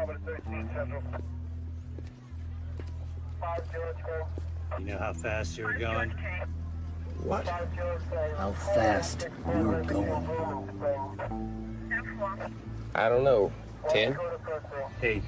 You know how fast you were going? What? How fast you were going? I don't know. 10? 8.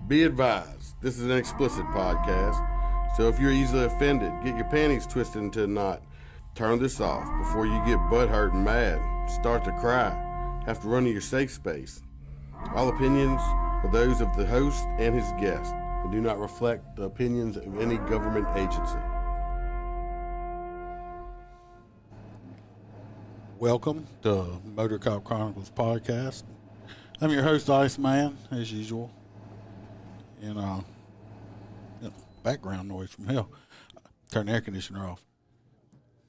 Be advised, this is an explicit podcast, so if you're easily offended, get your panties twisted into a knot, turn this off before you get butthurt and mad, start to cry, have to run to your safe space. All opinions are those of the host and his guest and do not reflect the opinions of any government agency. Welcome to Motor Cop Chronicles podcast. I'm your host, ICEMAN, as usual. And background noise from hell. Turn the air conditioner off.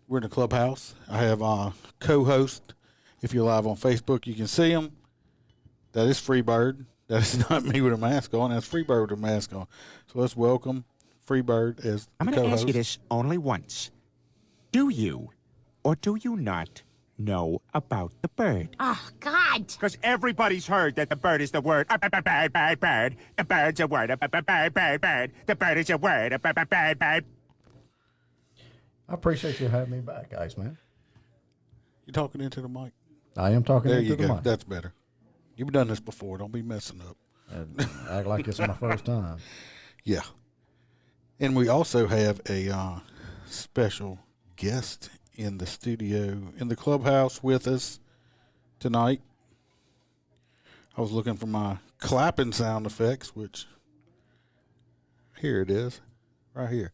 We're in the clubhouse. I have a co-host. If you're live on Facebook, you can see him. That is FREEBIRD. That is not me with a mask on. That's FREEBIRD with a mask on. So let's welcome FREEBIRD as the I'm going to ask you this only once. Do you or do you not know about the bird? Oh, God. Because everybody's heard that the bird is the word. Bird, bird, bird. The bird's a word. Bird, bird, bird. The bird is a word. Bird, bird, bird. I appreciate you having me back, Iceman. You talking into the mic? I am talking there into you the go. mic. That's better. You've done this before. Don't be messing up. Act like it's my first time. Yeah. And we also have a special guest in the studio, in the clubhouse with us tonight. I was looking for my clapping sound effects, which here it is, right here.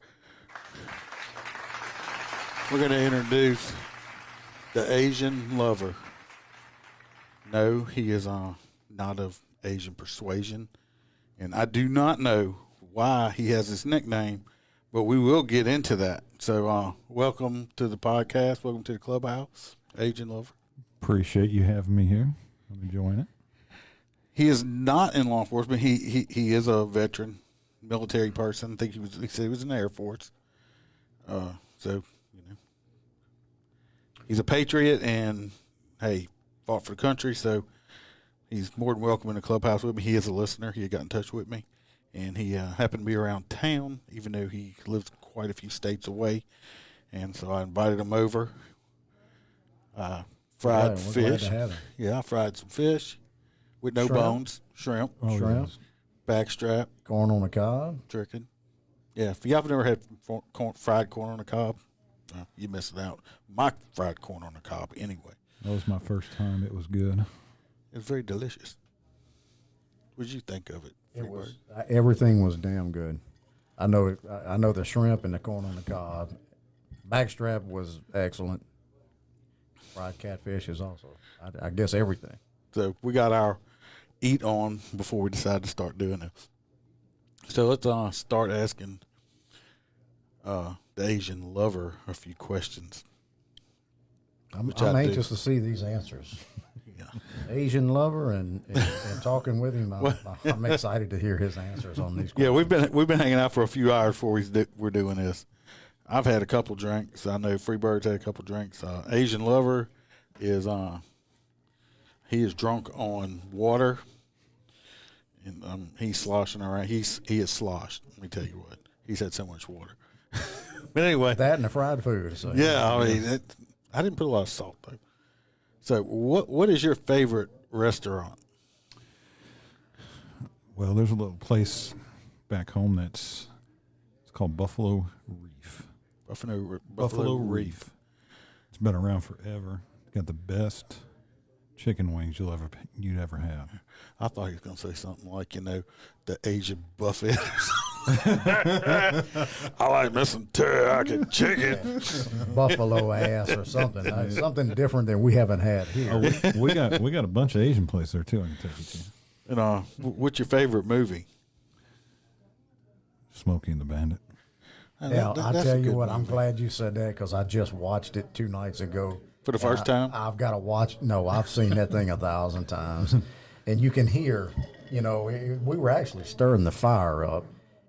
We're going to introduce the Asian lover. No, he is not of Asian persuasion, and I do not know why he has this nickname, but we will get into that. So welcome to the podcast. Welcome to the clubhouse, Asian lover. Appreciate you having me here. I'm enjoying it. He is not in law enforcement. He is a veteran, military person. I think he said he was in the Air Force. So, you know, he's a patriot and, hey, fought for the country. So he's more than welcome in the clubhouse with me. He is a listener. He had got in touch with me. And he happened to be around town, even though he lives quite a few states away. And so I invited him over. Fried fish. Glad to have him. Yeah, I fried some fish with no bones. Shrimp. Oh, shrimp. Yes. Backstrap. Corn on the cob. Chicken. Yeah, if y'all have never had fried corn on the cob, you missed out. My fried corn on the cob anyway. That was my first time. It was good. It was very delicious. What did you think of it? Everything was damn good. I know the shrimp and the corn on the cob. Backstrap was excellent. Fried catfish is also, I guess, everything. So we got our eat on before we decided to start doing this. So let's start asking the Asian lover a few questions. I'm anxious to see these answers. Yeah. Asian lover and talking with him, I'm excited to hear his answers on these questions. Yeah, we've been hanging out for a few hours before we're doing this. I've had a couple drinks. I know FREEBIRD's had a couple drinks. Asian lover is he is drunk on water, and he's sloshing around. He is sloshed. Let me tell you what, he's had so much water. But anyway, that and the fried food. So. Yeah, I mean, I didn't put a lot of salt though. So, what is your favorite restaurant? Well, there's a little place back home it's called Buffalo Reef. Buffalo Reef. It's been around forever. It's got the best chicken wings you'd ever have. I thought he was going to say something like, the Asian buffet. I like me some teriyaki chicken. Buffalo ass or something. Something different than we haven't had here. Oh, we got a bunch of Asian places there, too, I can take you to. And what's your favorite movie? Smokey and the Bandit. Yeah, I'll tell you what, I'm glad you said that because I just watched it 2 nights ago. For the first time? I've got to watch. No, I've seen that thing 1,000 times. And you can hear, we were actually stirring the fire up,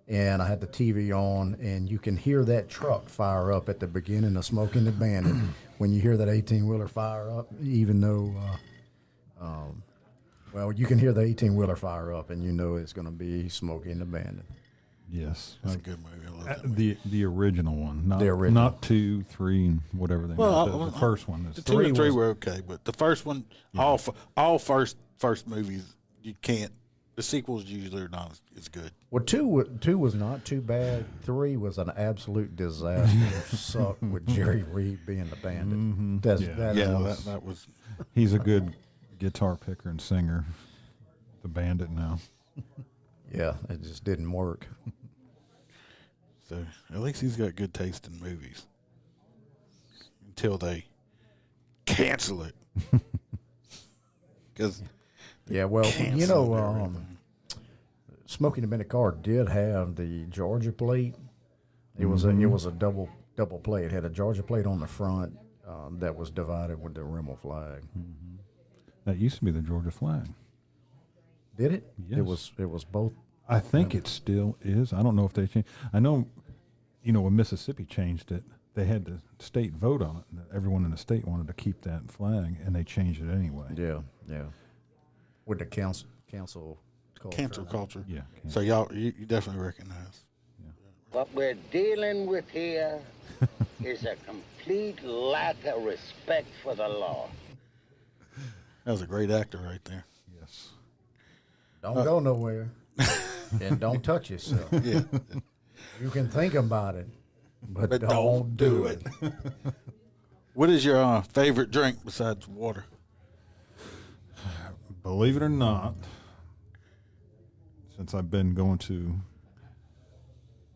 and I had the TV on, and you can hear that truck fire up at the beginning of Smoking the Bandit. When you hear that 18-wheeler fire up, even though, you can hear the 18-wheeler fire up, and you know it's going to be Smoking the Bandit. Yes. That's a good movie. I love that movie. The original one. Not, The original. Not 2, 3, and whatever they the first one. The 2 and 3 were okay, but the first one, all first movies, you can't. The sequels usually are not as good. Well, two was not too bad. 3 was an absolute disaster. Sucked with Jerry Reed being the bandit. Mm-hmm. That was. He's a good guitar picker and singer. The bandit now. Yeah, it just didn't work. So at least he's got good taste in movies. Until they cancel it. Because Smoking the Bandit car did have the Georgia plate. It was a double plate. It had a Georgia plate on the front that was divided with the Rimmel flag. Mm-hmm. That used to be the Georgia flag. Did it? Yes. It was both. I think it still is. I don't know if they changed. I know, when Mississippi changed it, they had the state vote on it. Everyone in the state wanted to keep that flag, and they changed it anyway. Yeah. With the cancel culture. cancel culture. Yeah. So you definitely recognize. What we're dealing with here is a complete lack of respect for the law. That was a great actor right there. Yes. Don't go nowhere. And don't touch yourself. Yeah. You can think about it, but don't do it. What is your favorite drink besides water? Believe it or not, since I've been going to,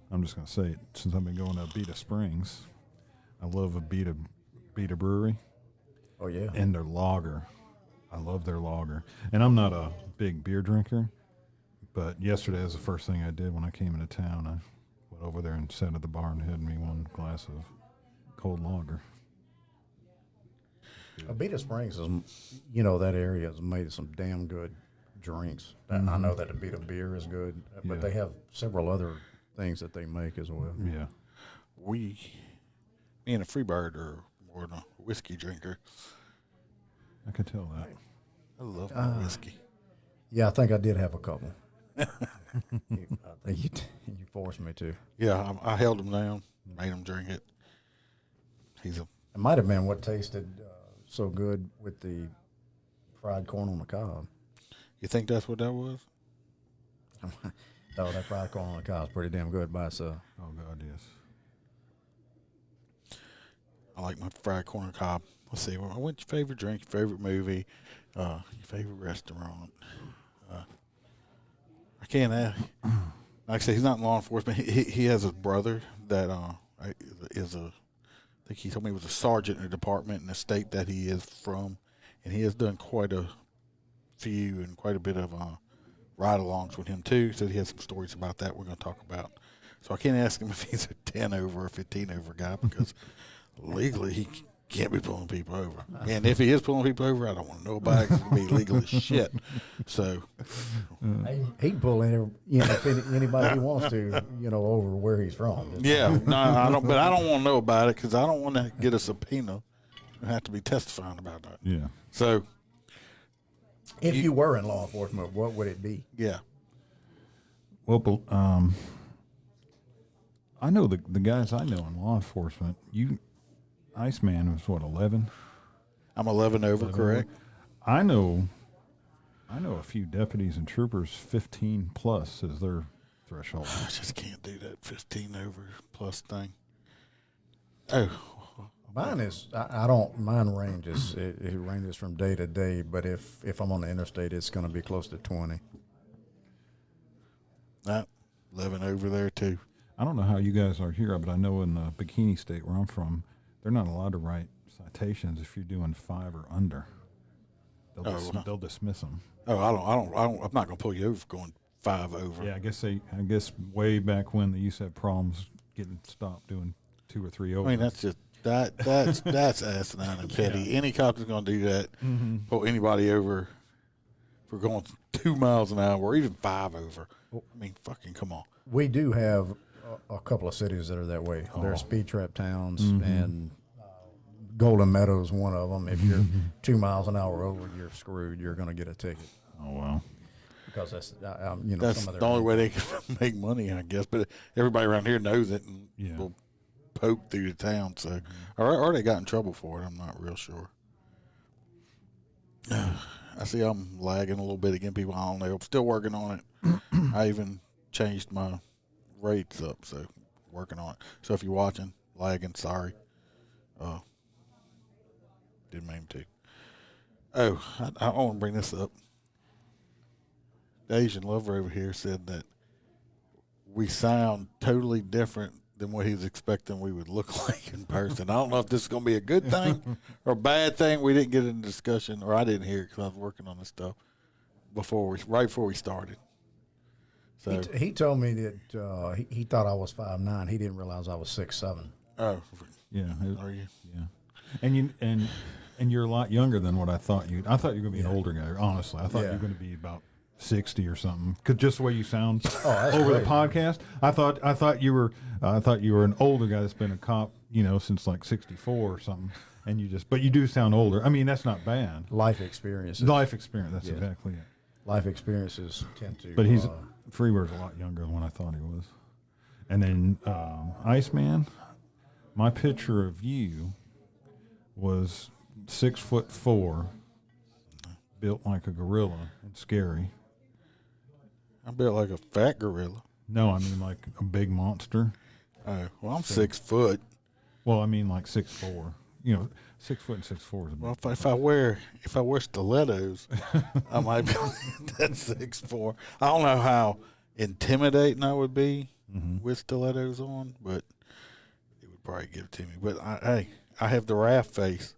I'm just going to say it, since I've been going to Beta Springs, I love a Beta Brewery. Oh, yeah. And their lager. I love their lager. And I'm not a big beer drinker, but yesterday was the first thing I did when I came into town. I went over there and sat at the bar and had me one glass of cold lager. Beta Springs is, that area has made some damn good drinks. Mm-hmm. I know that the Beta beer is good, but they have several other things that they make as well. Yeah. Me and a FREEBIRD are more than a whiskey drinker. I can tell that. I love my whiskey. Yeah, I think I did have a couple. I think you forced me to. Yeah, I held him down, made him drink it. It might have been what tasted so good with the fried corn on the cob. You think that's what that was? No, that fried corn on the cob is pretty damn good by itself. Oh, God, yes. I like my fried corn on the cob. Let's see. What's your favorite drink, your favorite movie, your favorite restaurant? I can't ask. Like I said, he's not in law enforcement. He has a brother that is I think he told me he was a sergeant in a department in the state that he is from, and he has done quite a few and quite a bit of ride-alongs with him too. So he has some stories about that we're going to talk about. So I can't ask him if he's a 10 over or 15 over guy because legally he can't be pulling people over. And if he is pulling people over, I don't want to know about it because it'll be legal as shit. So he can pull anybody he wants to, over where he's from. Yeah, no, I don't. But I don't want to know about it because I don't want to get a subpoena and have to be testifying about that. Yeah. So, if you were in law enforcement, what would it be? Yeah. Well, I know the guys I know in law enforcement. ICEMAN was what, 11? I'm 11 over, correct? I know a few deputies and troopers 15 plus is their threshold. I just can't do that 15 over plus thing. Oh, mine is mine ranges. It ranges from day to day, but if I'm on the interstate, it's going to be close to 20. 11 over there too. I don't know how you guys are here, but I know in the Bikini State where I'm from, they're not allowed to write citations if you're doing 5 or under. They'll dismiss them. Oh, I'm not going to pull you over for going 5 over. Yeah, I guess way back when they used to have problems getting stopped doing 2 or 3 over. I mean, that's just That's asinine and petty. Any cop is going to do that. Pull anybody over for going 2 miles an hour or even 5 over. I mean, fucking come on. We do have a couple of cities that are that way. They're speed trap towns, and Golden Meadows, one of them. If you're 2 miles an hour over, you're screwed. You're going to get a ticket. Oh, wow. Because that's That's some of the only way they can make money, I guess. But everybody around here knows it and will poke through the town. So, or they got in trouble for it. I'm not real sure. I see I'm lagging a little bit again, people. I don't know. I'm still working on it. I even changed my rates up, so working on it. So if you're watching, lagging, sorry. Didn't mean to. Oh, I want to bring this up. The Asian lover over here said that we sound totally different than what he was expecting we would look like in person. I don't know if this is going to be a good thing or a bad thing. We didn't get into discussion, or I didn't hear it because I was working on this stuff right before we started. So he told me that he thought I was 5'9". He didn't realize I was 6'7". oh Yeah. are you? Yeah. And you're a lot younger than what I thought you. I thought you were going to be an older guy. Honestly, I thought you were going to be about 60 or something. Cause just the way you sound over the podcast, I thought you were an older guy that's been a cop, since like 64 or something. And but you do sound older. I mean, that's not bad. Life experiences. That's exactly it. Life experiences tend to. But Freebird's a lot younger than what I thought he was. And then Iceman, my picture of you was 6'4", built like a gorilla and scary. I'm built like a fat gorilla. No, I mean like a big monster. Oh, well, I'm 6 foot. Well, I mean like 6'4". 6 foot and 6'4" is a big. Well, if I wear stilettos, I might be that 6'4". I don't know how intimidating I would be with stilettos on, but it would probably give it to me. But I have the raft face.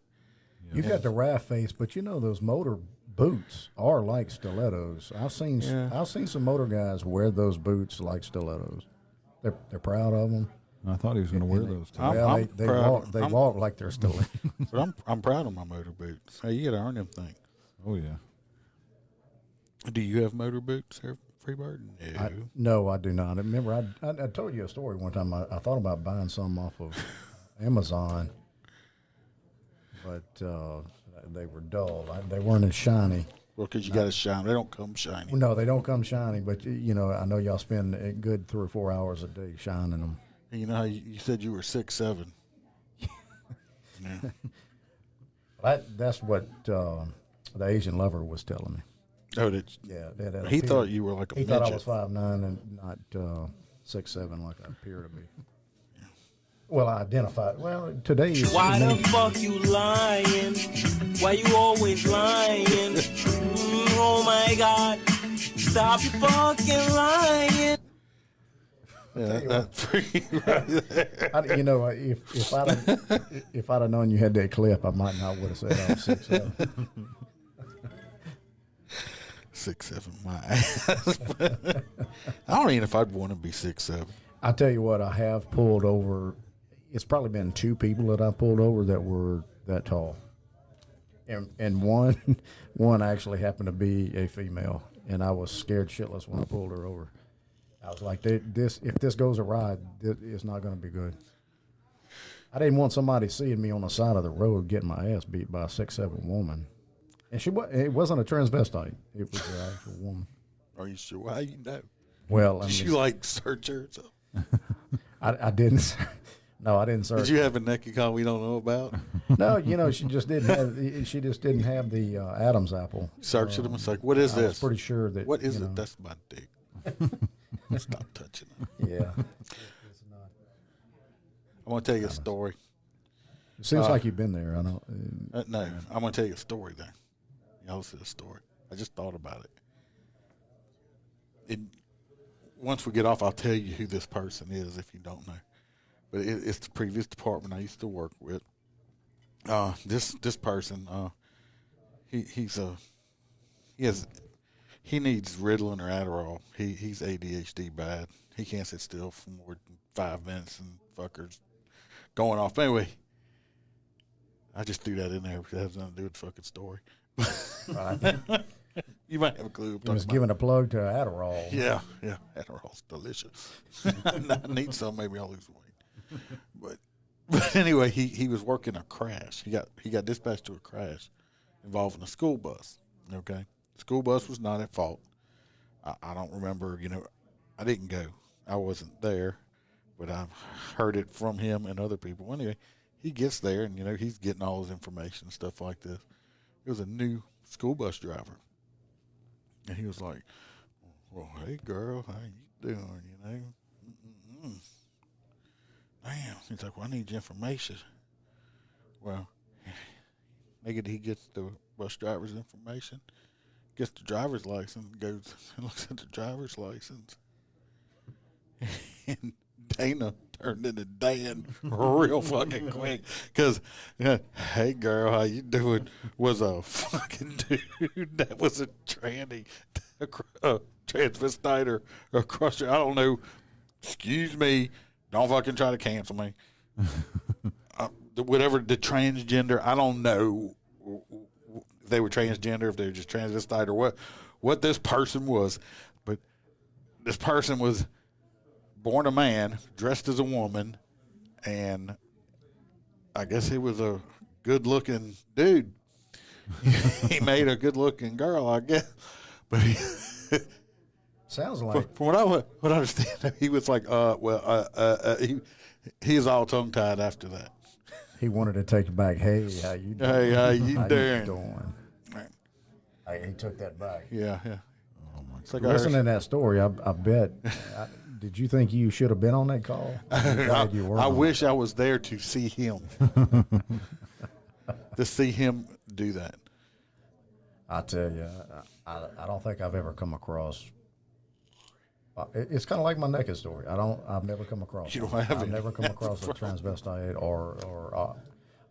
You got the raft face, but those motor boots are like stilettos. I've seen some motor guys wear those boots like stilettos. They're proud of them. I thought he was going to wear those too. I'm they walk like they're stilettos. But I'm proud of my motor boots. Hey, you got to earn them things. Oh yeah. Do you have motor boots, Freebird? No. No, I do not. Remember, I told you a story one time. I thought about buying some off of Amazon, but they were dull. They weren't as shiny. Well, because you got to shine. They don't come shiny. No, they don't come shiny, but, I know y'all spend a good 3 or 4 hours a day shining them. And you know how you said you were 6'7". Yeah. That's what the Asian lover was telling me. Oh, he appeared. thought you were like a He midget. thought I was 5'9" and not 6'7" like I appear to be. Well, I identified. Well, today is. Why the fuck you lying? Why you always lying? Oh my God! Stop your fucking lying! Yeah, that's pretty right there. If I'd have known you had that clip, I might not would have said I was 6'7". 6'7", my ass. I don't even know if I'd want to be 6'7". I tell you what, I have pulled over. It's probably been 2 people that I pulled over that were that tall, and one actually happened to be a female, and I was scared shitless when I pulled her over. I was like, if this goes awry, it's not going to be good. I didn't want somebody seeing me on the side of the road getting my ass beat by a 6'7" woman, and it wasn't a transvestite; it was an actual woman. Are you sure? How you know? Well, Did you like search her or something? I didn't. No, I didn't search. Did you have a naked call we don't know about? No, she just didn't have. She just didn't have the Adam's apple. Search them. It's like, what is this? I was pretty sure that. What is it? That's my dick. Stop touching it. Yeah. I want to tell you a story. It seems like you've been there. I know. No, I'm going to tell you a story then. Y'all listen to the story. I just thought about it. Once we get off, I'll tell you who this person is if you don't know. But it's the previous department I used to work with. This person, he needs Ritalin or Adderall. He's ADHD bad. He can't sit still for more than 5 minutes, and fuckers going off. Anyway, I just threw that in there because it has nothing to do with the fucking story. Right. You might have a clue. He was giving a plug to Adderall. Yeah. Adderall's delicious. I need some. Maybe I'll lose weight. But anyway, he was working a crash. He got dispatched to a crash involving a school bus. Okay, school bus was not at fault. I don't remember. I didn't go. I wasn't there, but I've heard it from him and other people. Anyway, he gets there and he's getting all his information and stuff like this. It was a new school bus driver. And he was like, well, hey, girl, how you doing, Damn. He's like, well, I need your information. Well, nigga, he gets the bus driver's information, gets the driver's license, goes and looks at the driver's license. And Dana turned into Dan real fucking quick because, hey, girl, how you doing, was a fucking dude that was a tranny, transvestite or a crusher. I don't know. Excuse me. Don't fucking try to cancel me. Whatever the transgender, I don't know if they were transgender, if they were just transvestite or what this person was. But this person was born a man, dressed as a woman, and I guess he was a good-looking dude. He made a good-looking girl, I guess. But sounds like from what I understand, he was like, he was all tongue-tied after that. he wanted to take it back. Hey, how you doing? Hey, how you how doing? You doing? He took that back. Yeah. It's like Listening to that story, I bet. Did you think you should have been on that call? I wish I was there to see him. To see him do that. I tell you, I don't think I've ever come across. It's kind of like my naked story. I've never come across. You don't have I've it. never come across a transvestite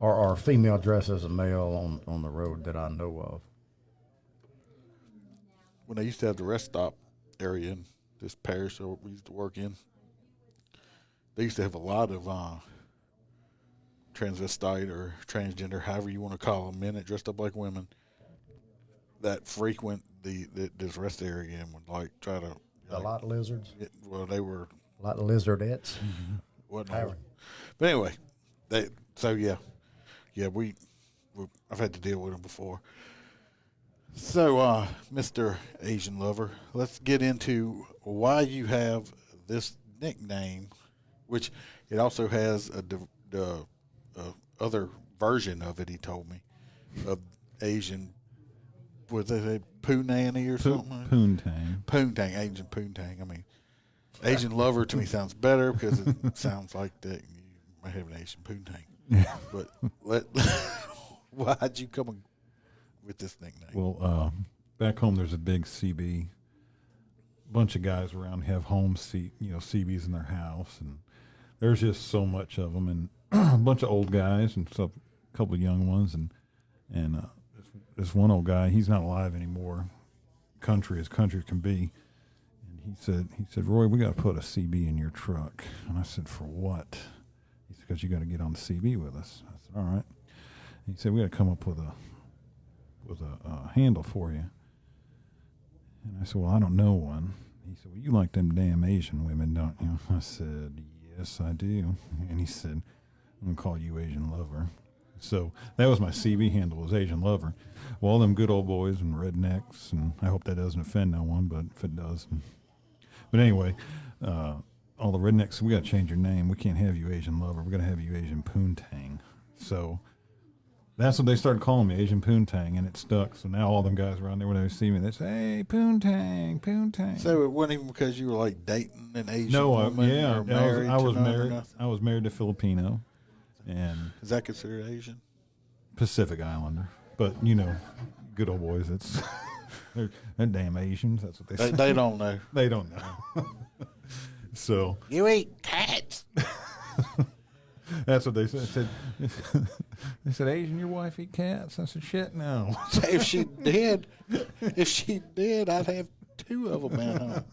or female dressed as a male on the road that I know of. When I used to have the rest stop area in this parish that we used to work in, they used to have a lot of transvestite or transgender, however you want to call them, men that dressed up like women that frequent this rest area and would like try to. A lot of lizards. They were a lot of lizardettes. But anyway, I've had to deal with them before. So, Mr. Asian Lover, let's get into why you have this nickname, which it also has the other version of it, he told me, of Asian, was it Poo Nanny or something? Poontang, Asian Poontang. I mean, Asian Lover to me sounds better because it sounds like that you might have an Asian Poontang. But why'd you come with this nickname? Well, back home there's a big CB. Bunch of guys around have home CBs in their house, and there's just so much of them, and a bunch of old guys and a couple of young ones, and this one old guy, he's not alive anymore. Country as country can be, and he said, Roy, we got to put a CB in your truck. And I said, for what? He said, because you got to get on the CB with us. I said, all right. And he said, we got to come up with a handle for you. And I said, well, I don't know one. He said, well, you like them damn Asian women, don't you? I said, yes, I do. And he said, I'm going to call you Asian Lover. So that was my CB handle, was Asian Lover. Well, all them good old boys and rednecks, and I hope that doesn't offend no one, but if it does. But anyway, all the rednecks, we got to change your name. We can't have you Asian Lover. We're going to have you Asian Poontang. So that's what they started calling me, Asian Poontang, and it stuck. So now all them guys around there, when they see me, they say, hey, Poontang. So it wasn't even because you were like dating an Asian woman? I was married. I was married to Filipino. And is that considered Asian? Pacific Islander. But, good old boys, they're damn Asians. That's what they say. They don't know. They don't know. So. You eat cats. That's what they said. They said, Asian, your wife eat cats? I said, shit, no. If she did, I'd have two of them at home.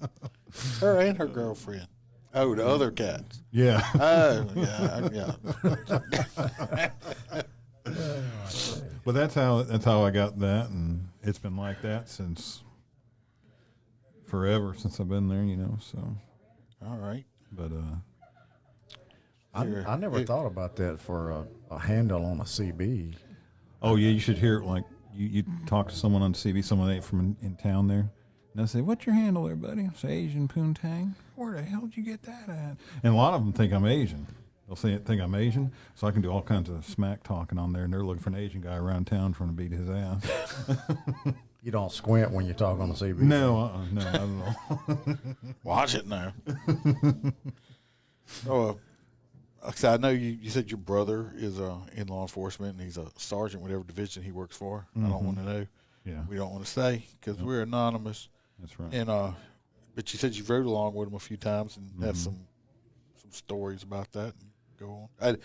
Her and her girlfriend. Oh, the other cats. Yeah. Oh, yeah. But that's how I got that, and it's been like that since forever, since I've been there, so. All right. But I never thought about that for a handle on a CB. oh yeah, you should hear it like you talk to someone on CB, someone ain't from in town there, and they'll say, "What's your handle there, buddy?" I say, "Asian Poontang." Where the hell did you get that at? And a lot of them think I'm Asian. They'll think I'm Asian, so I can do all kinds of smack talking on there, and they're looking for an Asian guy around town trying to beat his ass. You don't squint when you talk on the CB. No, not at all. Watch it now. I know you said your brother is in law enforcement and he's a sergeant, whatever division he works for. I don't want to know. Yeah, We don't want to say because we're anonymous. that's right. And but you said you rode along with him a few times and have some stories about that. Go on.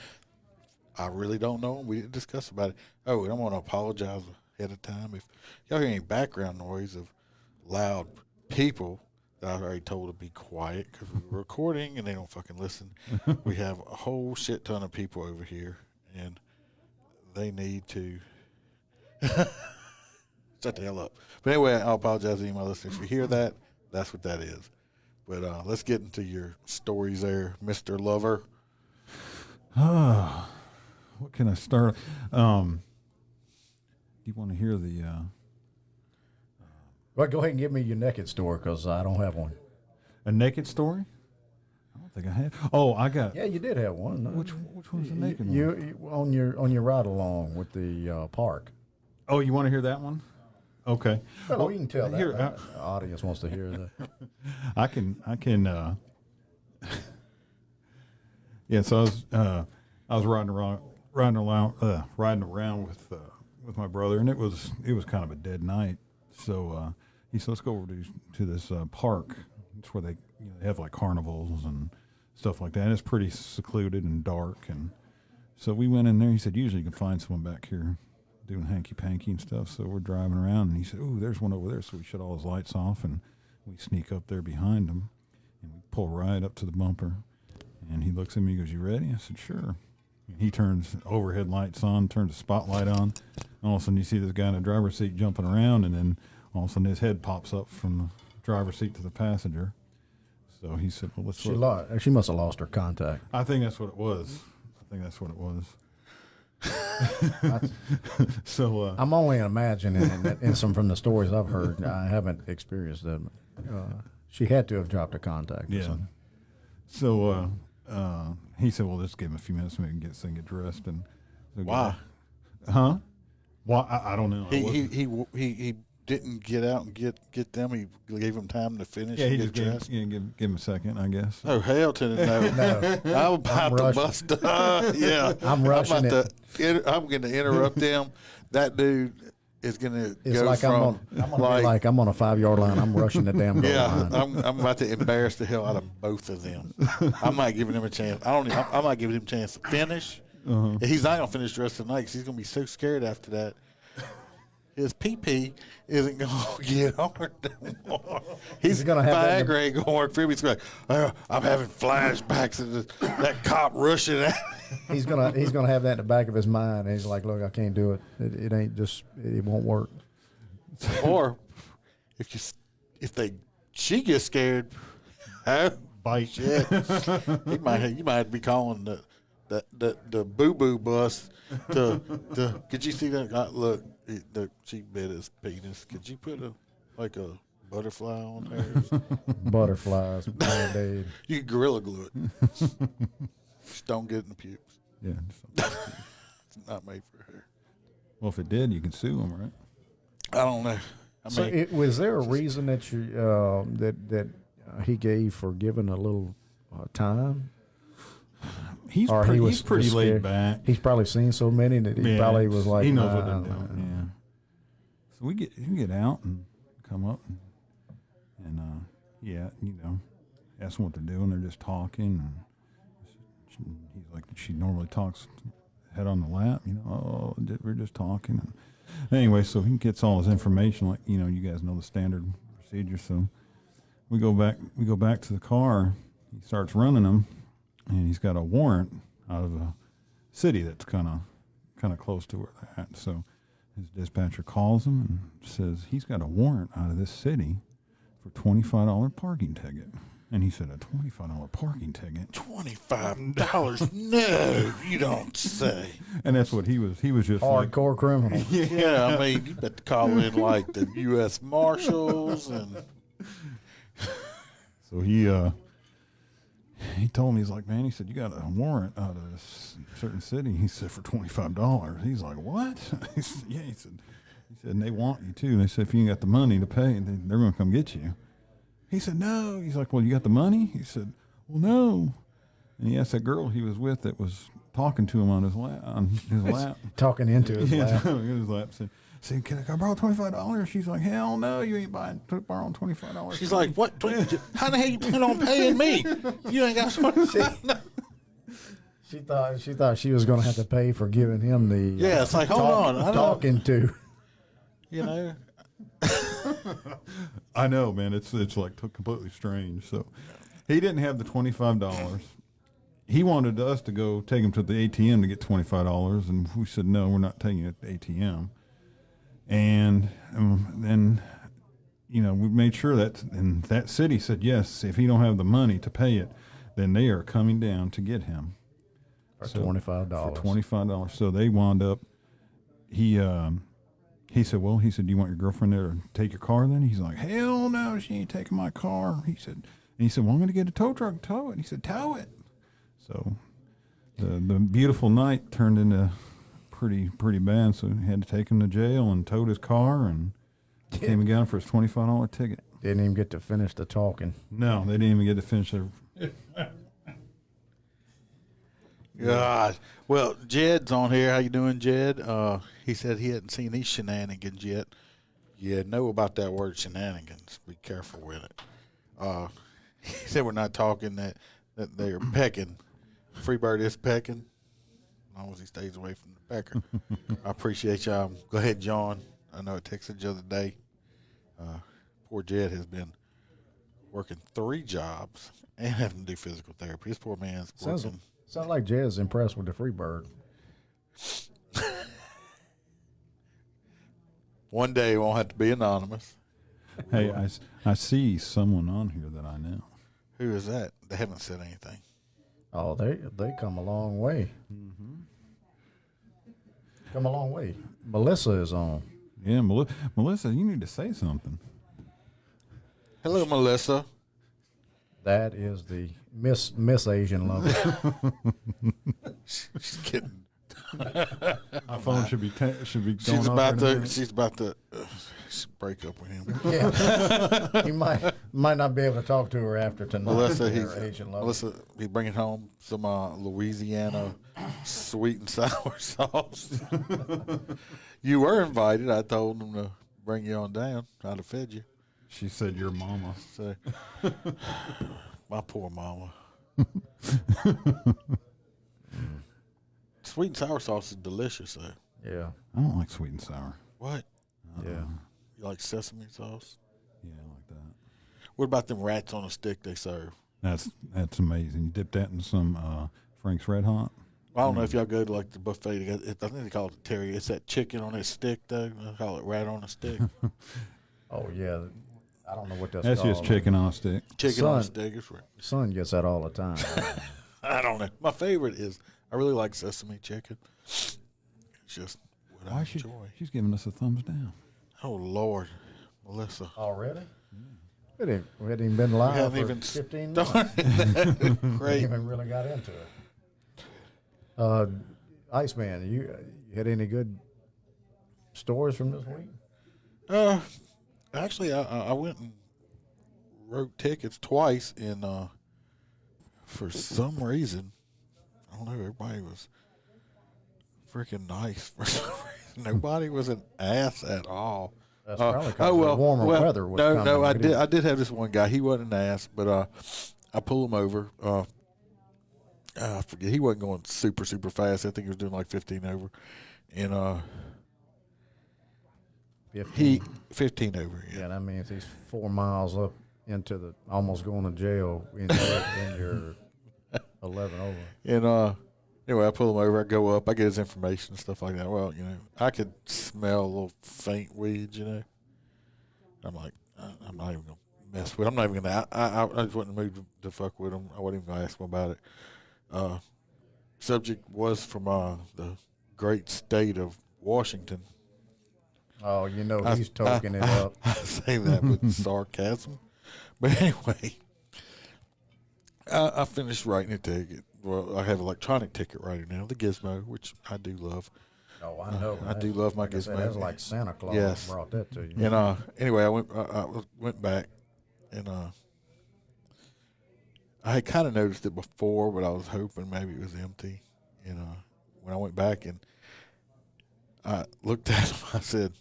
I really don't know. We didn't discuss about it. Oh, and I'm going to apologize ahead of time if y'all hear any background noise of loud people that I already told to be quiet because we're recording and they don't fucking listen. We have a whole shit ton of people over here and they need to shut the hell up. But anyway, I'll apologize to any of my listeners. If you hear that, that's what that is. But let's get into your stories there, Mr. Lover. What can I start? Do you want to hear the? Well, go ahead and give me your naked story because I don't have one. A naked story? I don't think I had. Oh, I got. Yeah, you did have one. Which one's the naked one? You on your ride along with the park. Oh, you want to hear that one? Okay. Well, we can tell that. Here, The audience wants to hear that. I can. Yeah. So I was riding around with my brother, and it was kind of a dead night. So he said, "Let's go over to this park. It's where they have like carnivals and stuff like that. And it's pretty secluded and dark." And so we went in there. He said, "Usually you can find someone back here doing hanky-panky and stuff." So we're driving around, and he said, "Ooh, there's one over there." So we shut all his lights off, and we sneak up there behind him, and we pull right up to the bumper. And he looks at me and goes, "You ready?" I said, "Sure." And he turns overhead lights on, turns the spotlight on, and all of a sudden you see this guy in the driver's seat jumping around, and then all of a sudden his head pops up from the driver's seat to the passenger. So he said, "Well, let's." She must have lost her contact. I think that's what it was. So I'm only imagining, and some from the stories I've heard, I haven't experienced that. She had to have dropped her contact. Or yeah. something. So he said, "Well, let's give him a few minutes so we can get dressed." And so Why? Huh? Why? I don't know. He didn't get out and get them. He gave them time to finish. Yeah, he and just get dressed. give him a second, I guess. Oh hell to the no! I'm about to bust. Yeah, I'm rushing I'm going to interrupt them. That dude is going to It's go like from I'm on a 5-yard line. I'm rushing the damn goal yeah. line. I'm about to embarrass the hell out of both of them. I'm not giving him a chance. I'm not giving him a chance to finish. Uh-huh. He's not going to finish the rest of the night because he's going to be so scared after that. His pee-pee isn't going to get hard no more. He's gonna have that Viagra ain't going to work for him. He's going I'm having flashbacks of that cop rushing at He's gonna have that in the back of his mind. And he's like, "Look, I can't do it. It ain't just. It won't work." Or she gets scared, Bite. shit. You might be calling the boo boo bus to could you see that? Look, she bit his penis. Could you put a butterfly on hers? Butterflies, Band-Aid. You can Gorilla Glue it. Just don't get it in the pubes. Yeah. It's not made for her. Well, if it did, you can sue him, right? I don't know. Was there a reason that you that he gave for giving a little time? He's Or pretty, he was he's pretty just laid scared? back. He's probably seen so many that he probably was like, he knows "Nah, what they're doing. Yeah. So you can get out and come up and ask them what they're doing. They're just talking. And he's like, she normally talks head on the lap. We're just talking. And anyway, so he gets all his information. Like you guys know the standard procedure. So we go back to the car. He starts running them. And he's got a warrant out of a city that's kind of kind of close to where they're at. So his dispatcher calls him and says he's got a warrant out of this city for $25 parking ticket. And he said, a $25 parking ticket? $25? No, you don't say. And that's what he was just Hardcore criminal. Yeah, I mean, you better call in like the U.S. Marshals and. So he told me, he's like, man, he said, you got a warrant out of this certain city. He said, for $25. He's like, what? He said, yeah, he said, and they want you too. They said, if you ain't got the money to pay, they're going to come get you. He said, no. He's like, well, you got the money? He said, well, no. And he asked that girl he was with that was talking to him on his lap. Talking into his lap. In his lap. Said, can I borrow $25? She's like, hell no, you ain't borrowing $25. She's like, what? How the hell you plan on paying me? You ain't got $25. She thought she was going to have to pay for giving him the Yeah, it's like, hold on. I talking to. You know. I know, man. It's like completely strange. So he didn't have the $25. He wanted us to go take him to the ATM to get $25, and we said no, we're not taking it at the ATM. And then, we made sure and that city said yes. If he don't have the money to pay it, then they are coming down to get him For $25. For $25. So they wound up. He said, do you want your girlfriend there to take your car then? He's like, hell no, she ain't taking my car. He said, well, I'm going to get a tow truck to tow it. And he said, tow it. So the beautiful night turned into pretty bad. So he had to take him to jail and towed his car and came and got him for his $25 ticket. Didn't even get to finish the talking. No, they didn't even get to finish their... God. Well, Jed's on here. How you doing, Jed? He said he hadn't seen these shenanigans yet. Yeah, know about that word shenanigans. Be careful with it. He said we're not talking that they're pecking. Freebird is pecking, as long as he stays away from the pecker. I appreciate y'all. Go ahead, John. I know I texted you the other day. Poor Jed has been working 3 jobs and having to do physical therapy. This poor man's working. Sounds like Jed's impressed with the Freebird. One day it won't have to be anonymous. Hey, I see someone on here that I know. Who is that? They haven't said anything. Oh, they come a long way. Mm-hmm. Come a long way. Melissa is on. Yeah, Melissa, you need to say something. Hello, Melissa. That is the Miss Asian lover. She's kidding. My phone should be going She's off about right now. she's about to break up with him. Yeah, he might not be able to talk to her after tonight. Melissa, he's bringing home some Louisiana sweet and sour sauce. You were invited. I told him to bring you on down. I'd have fed you. She said your mama. So, my poor mama. Sweet and sour sauce is delicious, though. Yeah. I don't like sweet and sour. What? Yeah. You like sesame sauce? Yeah, I like that. What about them rats on a stick they serve? That's amazing. You dip that in some Frank's Red Hot. I don't know if y'all go to like the buffet. I think they call it terry. It's that chicken on that stick, though. They call it rat on a stick. Oh yeah. I don't know what that's That's called. just chicken on a stick. Chicken on a stick. It's right. Son gets that all the time. I don't know. My favorite is I really like sesame chicken. It's just what I enjoy. She's giving us a thumbs down. Oh Lord, Melissa. Already? We hadn't even been live for even 15 minutes. Great. Even really got into it. Iceman, you had any good stories from this week? Actually, I went and wrote tickets twice, and for some reason, I don't know, everybody was freaking nice. For some reason, nobody was an ass at all. That's probably because the warmer weather was coming. No, I did have this one guy. He wasn't an ass, but I pulled him over. I forget. He wasn't going super fast. I think he was doing like 15 over, and 15 over. Yeah, that means he's 4 miles up into the almost going to jail in your 11 over. And Anyway, I pull him over. I go up. I get his information and stuff like that. Well, I could smell a little faint weed, I'm like, I'm not even going to mess with him. I'm not even going to. I just wasn't in the mood to fuck with him. I wasn't even going to ask him about it. Subject was from the great state of Washington. Oh, he's toking it up. I say that with sarcasm. But anyway, I finished writing a ticket. Well, I have an electronic ticket writer now, the Gizmo, which I do love. Oh, I know. I do love my Gizmo. That's like Santa Claus brought that to you. And anyway, I went back, and I had kind of noticed it before, but I was hoping maybe it was empty. And when I went back and I looked at him, I said,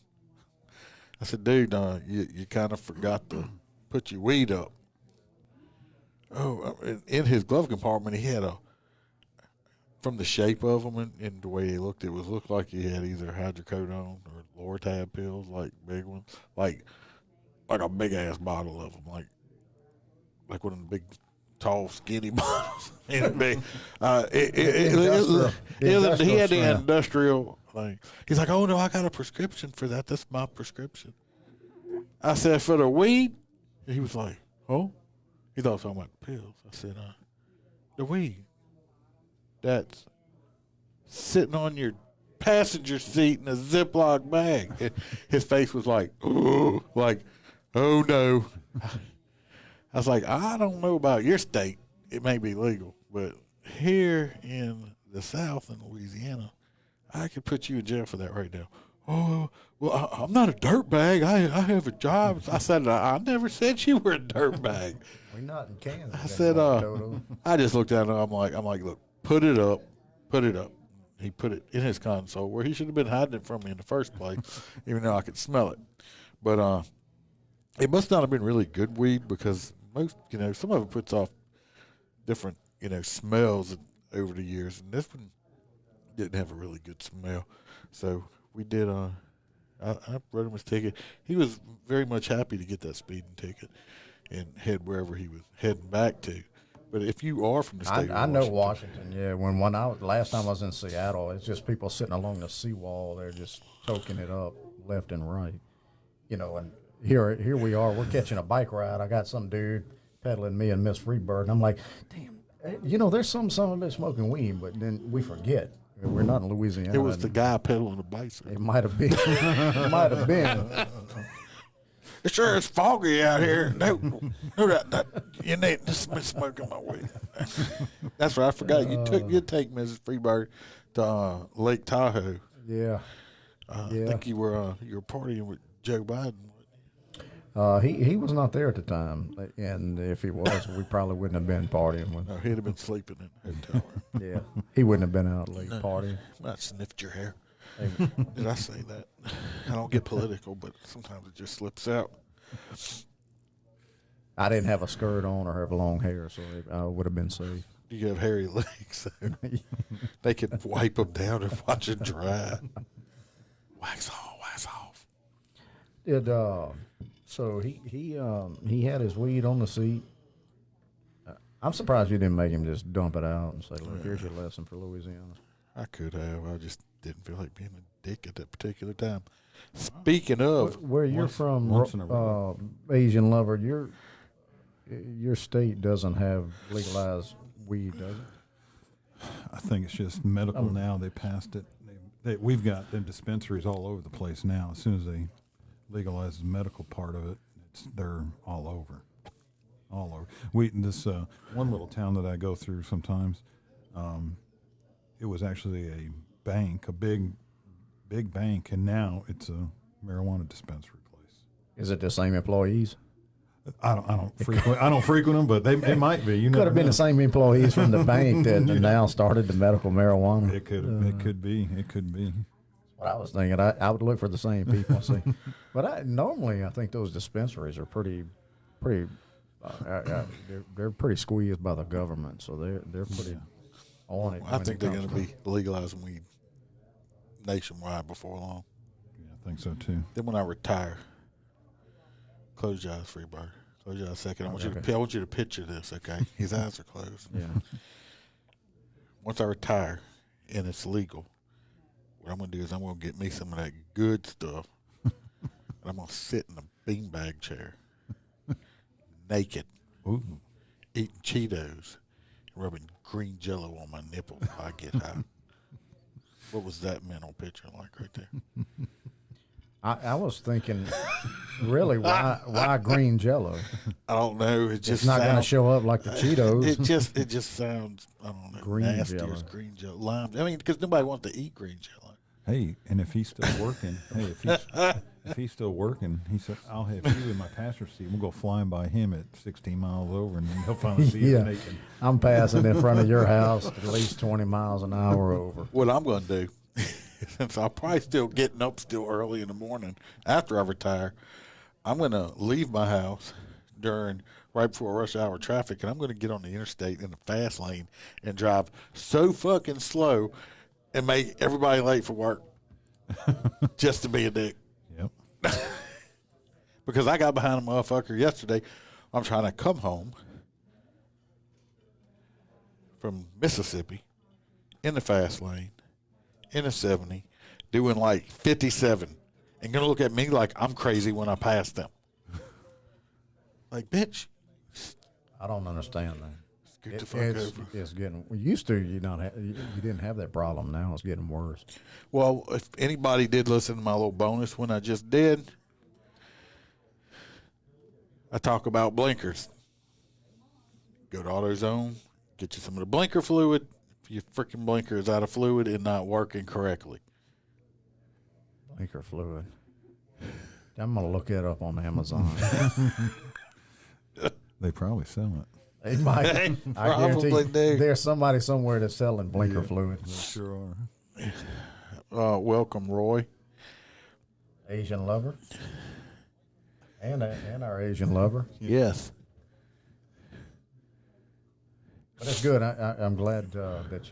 dude, you kind of forgot to put your weed up. Oh, in his glove compartment, he had from the shape of them and the way he looked, looked like he had either hydrocodone or Lortab pills, like big ones, like a big ass bottle of them, like one of the big, tall, skinny bottles. He had the industrial thing. He's like, oh no, I got a prescription for that. That's my prescription. I said, for the weed? He was like, oh? He thought I was talking about the pills. I said, the weed. That's sitting on your passenger seat in a Ziploc bag. And his face was like, oh no. I was like, I don't know about your state. It may be legal, but here in the South in Louisiana, I could put you in jail for that right now. Oh, well, I'm not a dirtbag. I have a job. I said, I never said you were a dirtbag. We're not in Kansas. I said, I just looked at him. I'm like, look, put it up. He put it in his console where he should have been hiding it from me in the first place, even though I could smell it. But it must not have been really good weed because most, some of it puts off different, smells over the years, and this one didn't have a really good smell. So we did. I wrote him his ticket. He was very much happy to get that speeding ticket and head wherever he was heading back to. But if you are from the state, I know Washington. Yeah, last time I was in Seattle, it's just people sitting along the seawall. They're just soaking it up left and right. And here we are. We're catching a bike ride. I got some dude peddling me and Miss FREEBIRD, and I'm like, damn. There's some of it smoking weed, but then we forget. We're not in Louisiana. It was the guy pedaling the bicycle. It might have been. It might have been. It sure is foggy out here. No, that you need to smoking my weed. That's right. I forgot you take Mrs. FREEBIRD to Lake Tahoe. Yeah. I think you were partying with Joe Biden. He was not there at the time, and if he was, we probably wouldn't have been partying with him. No, he'd have been sleeping in the hotel room. Yeah, he wouldn't have been out late partying. I sniffed your hair. Did I say that? I don't get political, but sometimes it just slips out. I didn't have a skirt on or have long hair, so I would have been safe. You have hairy legs, so they could wipe them down and watch it dry. Wax on, wax off. So he had his weed on the seat. I'm surprised you didn't make him just dump it out and say, look, here's your lesson for Louisiana. I could have. I just didn't feel like being a dick at that particular time. Speaking of... Where you're from, Asian lover, your state doesn't have legalized weed, does it? I think it's just medical now. They passed it. We've got them dispensaries all over the place now. As soon as they legalize the medical part of it, they're all over. All over. This one little town that I go through sometimes, it was actually a bank, a big bank, and now it's a marijuana dispensary place. Is it the same employees? I don't frequent them, but they might be. You could have been the same employees from the bank that now started the medical marijuana. It could be. What I was thinking, I would look for the same people. See, but normally I think those dispensaries are pretty. They're pretty squeezed by the government, so they're pretty on it. I think they're going to be legalizing weed nationwide before long. Yeah, I think so too. Then when I retire, close your eyes, FREEBIRD. Close your eyes a second. I want you to picture this, okay? His eyes are closed. Yeah. Once I retire, and it's legal, what I'm going to do is I'm going to get me some of that good stuff, and I'm going to sit in a beanbag chair, naked, eating Cheetos, rubbing green Jello on my nipples while I get high. What was that mental picture like right there? I was thinking, really, why green Jello? I don't know. It just It's not going to show up like the Cheetos. It just sounds, I don't know, Green nasty Jell-O. as green Jello. Lime. I mean, because nobody wants to eat green Jello. Hey, and if he's still working, if he's still working, he said, I'll have you in my passenger seat. We'll go flying by him at 16 miles over, and then he'll finally see us naked. I'm passing in front of your house at least 20 miles an hour over. What I'm going to do, since I'll probably still getting up still early in the morning after I retire, I'm going to leave my house right before rush hour traffic, and I'm going to get on the interstate in the fast lane and drive so fucking slow and make everybody late for work just to be a dick. Yep. Because I got behind a motherfucker yesterday. I'm trying to come home from Mississippi in the fast lane in a 70 doing like 57 and going to look at me like I'm crazy when I pass them. Like, bitch. I don't understand that. Get the fuck over. It's getting. Used to you didn't have that problem. Now it's getting worse. Well, if anybody did listen to my little bonus when I just did, I talk about blinkers. Go to AutoZone, get you some of the blinker fluid. If your freaking blinker is out of fluid and not working correctly. Blinker fluid. I'm gonna look it up on Amazon. They probably sell it. They might. I guarantee Probably do. there's somebody somewhere that's selling blinker fluid. They sure are. Welcome, Roy. Asian lover. And our Asian lover. Yes. But it's good. I'm glad that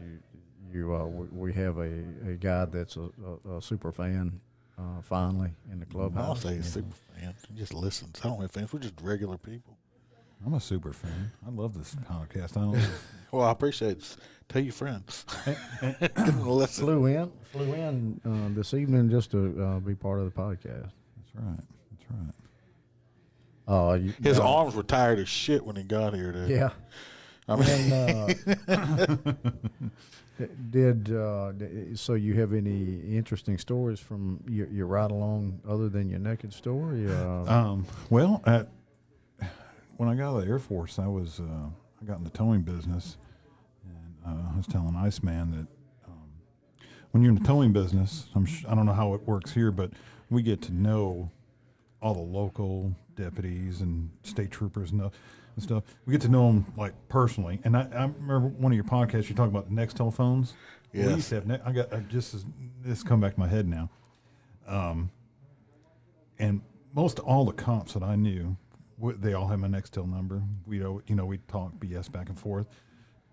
we have a guy that's a super fan finally in the clubhouse. I'll say he's a super fan. He just listens. I don't have fans. We're just regular people. I'm a super fan. I love this podcast. I don't. Well, I appreciate it. Tell your friends. Get them to listen. Flew in this evening just to be part of the podcast. That's right. That's right. His arms were tired as shit when he got here, dude. Yeah. I mean, so you have any interesting stories from your ride along other than your naked story? Well, when I got out of the Air Force, I got in the towing business, and I was telling ICEMAN that when you're in the towing business, I don't know how it works here, but we get to know all the local deputies and state troopers and stuff. We get to know them like personally. And I remember one of your podcasts, you talking about the Next telephones. Yes. We used to have. This come back to my head now. And most all the cops that I knew, they all had my Nextel number. We'd talk BS back and forth.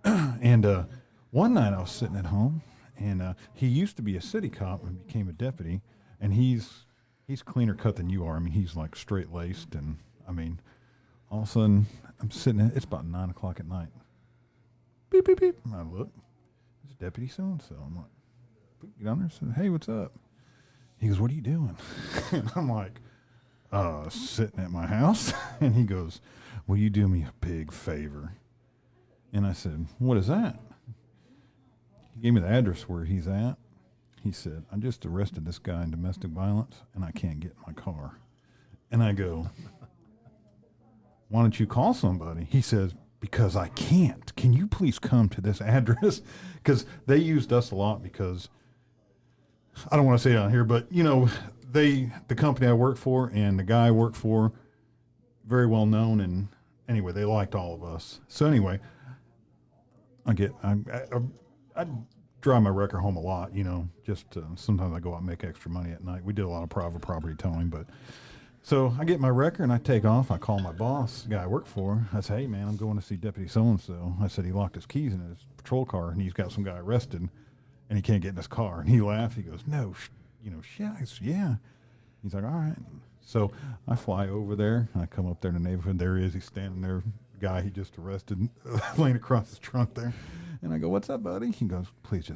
And one night I was sitting at home, and he used to be a city cop and became a deputy, and he's cleaner cut than you are. I mean, he's like straight laced, and I mean, all of a sudden I'm sitting. It's about 9 o'clock at night. Beep beep beep. And I look. It's Deputy so and so. I'm like, get on there. And said, hey, what's up? He goes, what are you doing? And I'm like, sitting at my house. And he goes, will you do me a big favor? And I said, what is that? He gave me the address where he's at. He said, I just arrested this guy in domestic violence, and I can't get in my car. And I go, why don't you call somebody? He says, because I can't. Can you please come to this address? Because they used us a lot because, I don't want to say it on here, but, the company I work for and the guy I work for, very well known, and anyway, they liked all of us. So anyway, I drive my wrecker home a lot, just sometimes I go out and make extra money at night. We did a lot of private property towing, but so I get my wrecker and I take off. I call my boss, the guy I work for. I say, hey man, I'm going to see Deputy so-and-so. I said, he locked his keys in his patrol car and he's got some guy arrested and he can't get in his car. And he laughed. He goes, no, shit. I said, yeah. He's like, all right. So I fly over there and I come up there in the neighborhood. There he is. He's standing there, the guy he just arrested, laying across his trunk there. And I go, what's up, buddy? He goes, please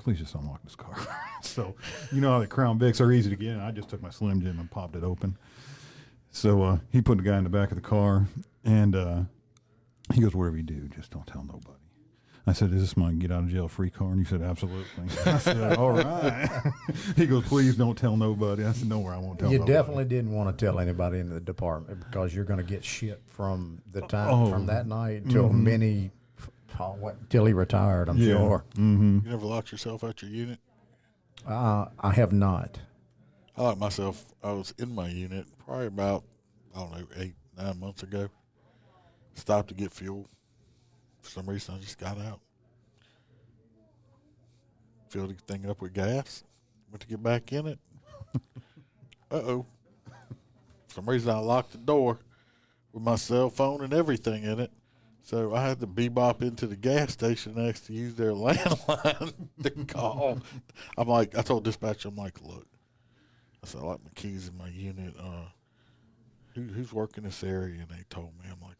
please just unlock this car. So, you know how the Crown Vics are easy to get in. I just took my Slim Jim and popped it open. So he put the guy in the back of the car, and he goes, whatever you do, just don't tell nobody. I said, is this my get out of jail free car? And he said, absolutely. I said, all right. He goes, please don't tell nobody. I said, no, I won't tell You nobody. definitely didn't want to tell anybody in the department because you're going to get shit from the time from that night till till he retired, I'm sure. Mm-hmm. You never locked yourself out your unit? I have not. I locked myself. I was in my unit probably about, 8-9 months ago. Stopped to get fuel. For some reason, I just got out. Filled the thing up with gas. Went to get back in it. Uh-oh. For some reason, I locked the door with my cell phone and everything in it. So I had to bebop into the gas station next to use their landline to call. I told dispatcher, look, I said, I like my keys in my unit. Who's working this area? And they told me, look,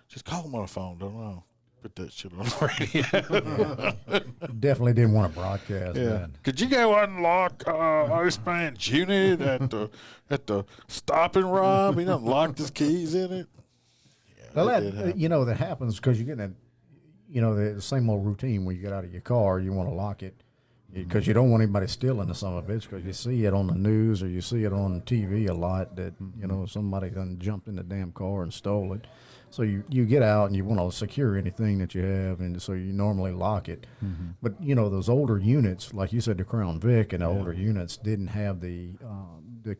just call them on the phone. Don't know. Put that shit on the radio. Definitely didn't want to broadcast that. Could you go unlock ICEMAN's unit at the stop and rob? He doesn't lock his keys in it. Well, that happens because you're getting the same old routine when you get out of your car. You want to lock it because you don't want anybody stealing some of it because you see it on the news or you see it on TV a lot that, somebody done jumped in the damn car and stole it. So you get out and you want to secure anything that you have, and so you normally lock it. Mm-hmm. But, those older units, like you said, the Crown Vic and the older units didn't have the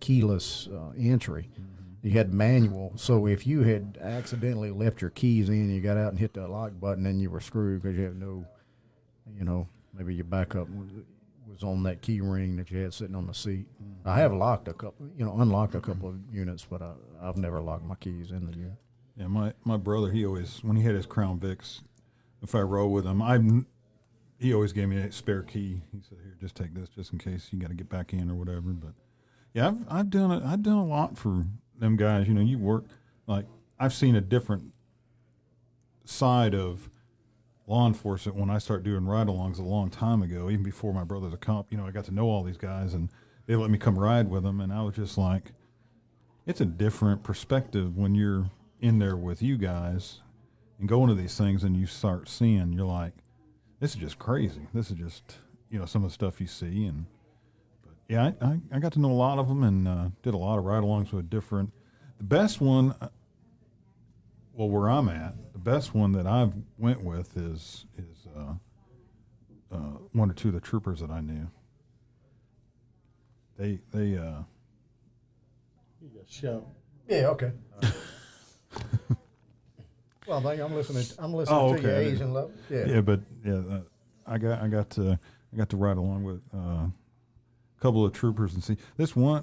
keyless entry. Mm-hmm. You had manual. So if you had accidentally left your keys in, you got out and hit the lock button, then you were screwed because you have no, maybe your backup was on that key ring that you had sitting on the seat. Mm-hmm. I have unlocked a couple of units, but I've never locked my keys in the unit. Yeah, my brother, he always, when he had his Crown Vics, if I rode with him, he always gave me a spare key. He said, here, just take this just in case you got to get back in or whatever. But, yeah, I've done a lot for them guys. You work, I've seen a different side of law enforcement when I started doing ride-alongs a long time ago, even before my brother's a cop. I got to know all these guys, and they let me come ride with them, and I was just like, it's a different perspective when you're in there with you guys and going to these things and you start seeing, you're like, this is just crazy. This is just, some of the stuff you see. But yeah, I got to know a lot of them and did a lot of ride-alongs with the best one, where I'm at, the best one that I've went with is one or two of the troopers that I knew. They you got show. Yeah, okay. Well, I'm listening to your Asian love. Yeah, but I got to ride along with a couple of troopers and see this one.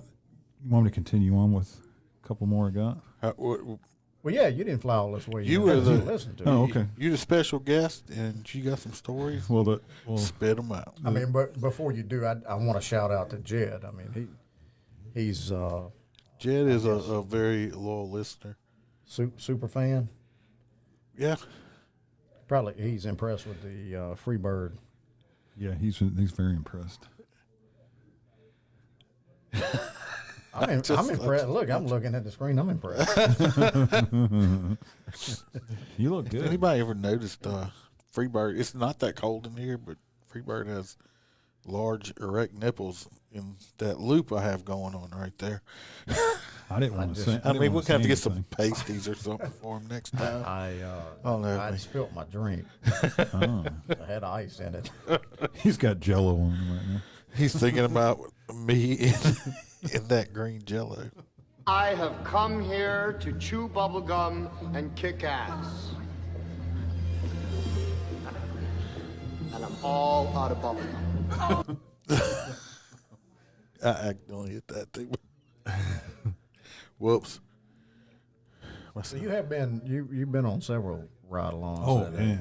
You want me to continue on with a couple more I got? Well, yeah, you didn't fly all this way. You were listen to. Oh, okay. You the special guest, and you got some stories. Well, spit them out. I mean, but before you do, I want to shout out to Jed. I mean, he's Jed is a very loyal listener. Super fan. Yeah. Probably he's impressed with the FREEBIRD. Yeah, he's very impressed. I'm impressed. Look, I'm looking at the screen. I'm impressed. You look good. Anybody ever noticed FREEBIRD? It's not that cold in here, but FREEBIRD has large erect nipples in that loop I have going on right there. I didn't want to say. I mean, we're going to have to get some pasties or something for him next time. I spilt my drink. I had ice in it. He's got Jello on him right now. He's thinking about me in that green Jello. I have come here to chew bubblegum and kick ass. And I'm all out of bubblegum. I accidentally hit that thing. Whoops. So you have been you've been on several ride-alongs. Oh, yeah.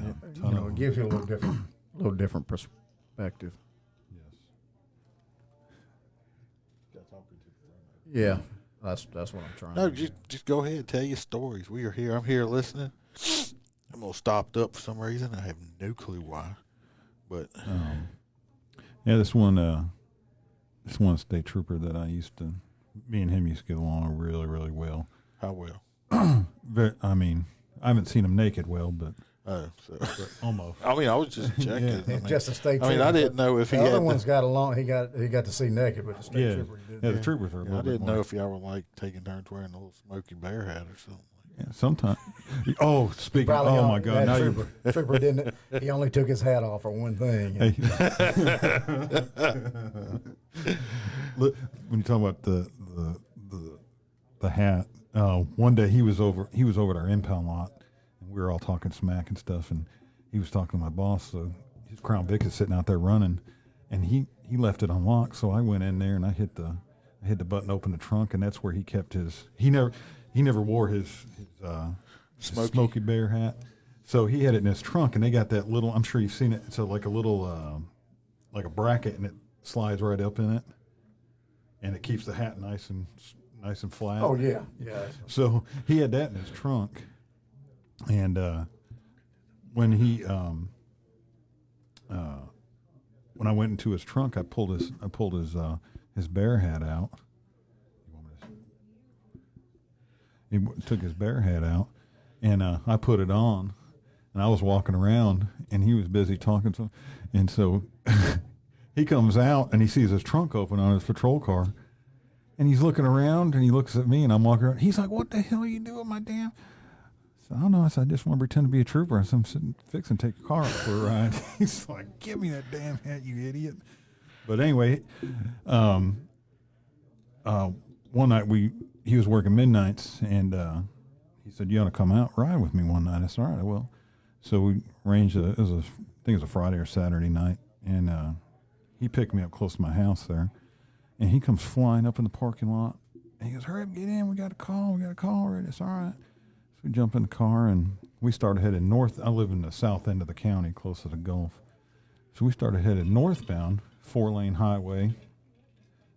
It gives you a little different perspective. Yes. Yeah, that's what I'm trying. No, to just go ahead, tell your stories. We are here. I'm here listening. I'm all stopped up for some reason. I have no clue why, but Yeah, this one state trooper that me and him used to get along really, really well. How well? I mean, I haven't seen him naked well, but almost. I mean, I was just checking. Yeah. I mean, Just a state I mean, trooper. I didn't know if he the had other the- ones got along. He got to see naked, but the state Yeah, trooper did. yeah, the troopers are. A I little bit didn't more. know if y'all were like taking turns wearing a little Smokey Bear hat or something. Yeah, sometimes. Oh, speaking. Probably Oh my God! Now you. trooper didn't. He only took his hat off for one thing. Hey. Look, when you talk about the hat, one day he was over at our impound lot, and we were all talking smack and stuff, and he was talking to my boss. So his Crown Vic is sitting out there running, and he left it unlocked. So I went in there and I hit the button, opened the trunk, and that's where he kept his. He never wore his Smokey Bear hat. So he had it in his trunk, and they got that little. I'm sure you've seen it. It's like a little, like a bracket, and it slides right up in it, and it keeps the hat nice and flat. Oh yeah. So he had that in his trunk, and when I went into his trunk, I pulled his bear hat out. He took his bear hat out, and I put it on, and I was walking around, and he was busy talking to him, and so he comes out, and he sees his trunk open on his patrol car, and he's looking around, and he looks at me, and I'm walking around. He's like, "What the hell are you doing, my damn?" So I don't know. I said, "I just want to pretend to be a trooper." I said, "I'm sitting, fixing to take your car out for a ride." He's like, "Give me that damn hat, you idiot!" But anyway, one night he was working midnights, and he said, "You ought to come out ride with me one night." I said, "All right, I will." So we arranged I think it was a Friday or Saturday night, and he picked me up close to my house there, and he comes flying up in the parking lot, and he goes, "Hurry up, get in, we got a call already." It's all right. So we jump in the car, and we started heading north. I live in the south end of the county, close to the Gulf. So we started headed northbound, 4-lane highway,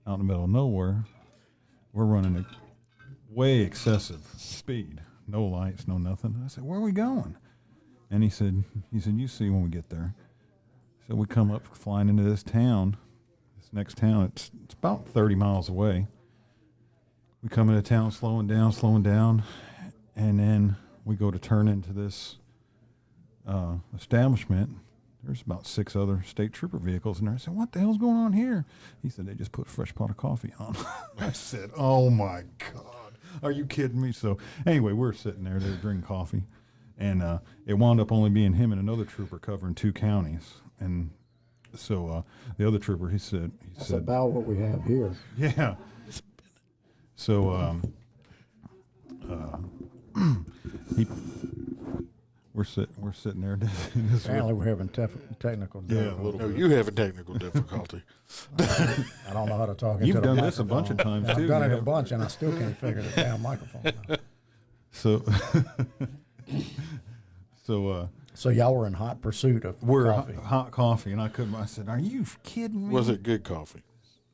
out in the middle of nowhere. We're running a way excessive speed, no lights, no nothing. I said, "Where are we going?" And he said, "You see when we get there." So we come up flying into this next town. It's about 30 miles away. We come into town, slowing down, and then we go to turn into this establishment. There's about 6 other state trooper vehicles in there. I said, "What the hell's going on here?" He said, "They just put a fresh pot of coffee on." I said, "Oh my God, are you kidding me?" So anyway, we're sitting there, they're drinking coffee, and it wound up only being him and another trooper covering 2 counties. And so the other trooper, he said, about what we have here. Yeah. So we're sitting there. Apparently, we're having technical difficulty. Yeah, a little No, bit. you having technical difficulty. I don't know how to talk into You've the done this a bunch of microphone. times, too. I've done You it a have. bunch, and I still can't figure the damn microphone out. So, So y'all were in hot pursuit of we're coffee. hot coffee, and I said, "Are you kidding me?" Was it good coffee?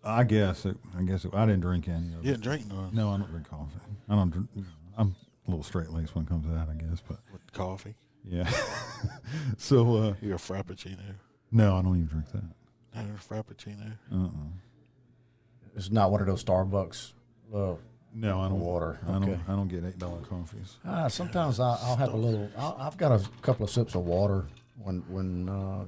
I guess I didn't drink any of it. You didn't drink none. No, I don't drink coffee. I don't drink. I'm a little straight-laced when it comes to that, I guess. But With coffee? yeah. So You're a Frappuccino. no, I don't even drink that. Not a Frappuccino. It's not one of those Starbucks. No, I don't. Water, I okay. don't get $8 coffees. Sometimes I'll have a little. I've got a couple of sips of water when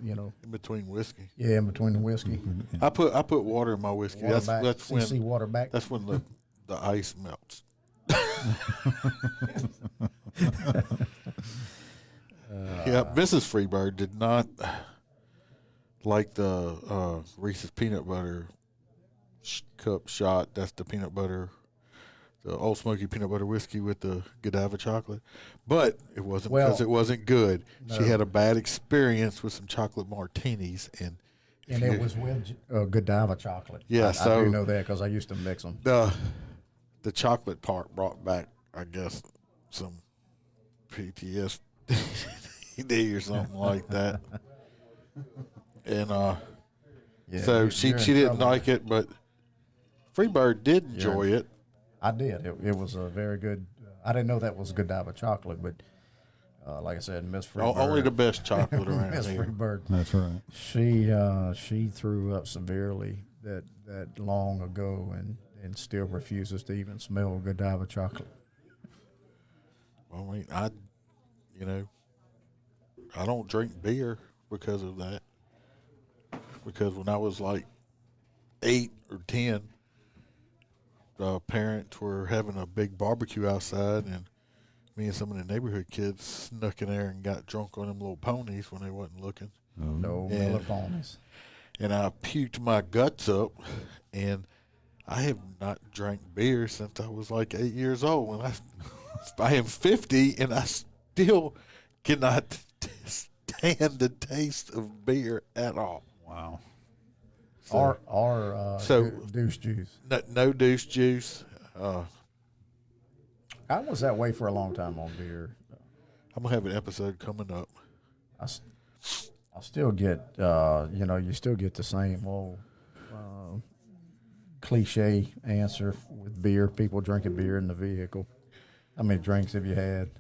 you know. In between whiskey. Yeah, in between the whiskey. I put water in my whiskey. Water That's back. that's when CC water back. That's when the ice melts. Yeah, Mrs. Freebird did not like the Reese's peanut butter cup shot. That's the peanut butter, the Old Smoky peanut butter whiskey with the Godiva chocolate. But it wasn't because it wasn't good. No. She had a bad experience with some chocolate martinis, and it was with Godiva chocolate. Yeah, I do know that because I used to mix them. The chocolate part brought back, I guess, some PTSD or something like that. And so she didn't like it, but Freebird did enjoy it. I did. It was a very good. I didn't know that was Godiva chocolate, but Like I said, Miss Only the FREEBIRD. best chocolate around Miss here. FREEBIRD. That's right. She threw up severely that long ago and still refuses to even smell Godiva chocolate. Well, I mean, I don't drink beer because of that. Because when I was like 8 or 10, the parents were having a big barbecue outside, and me and some of the neighborhood kids snuck in there and got drunk on them little ponies when they wasn't looking. No Miller ponies. And I puked my guts up, and I have not drank beer since I was like 8 years old. And I am 50, and I still cannot stand the taste of beer at all. Wow. So, douche juice. No douche juice. I was that way for a long time on beer. I'm gonna have an episode coming up. I still get, you still get the same old cliche answer with beer. People drinking beer in the vehicle. How many drinks have you had?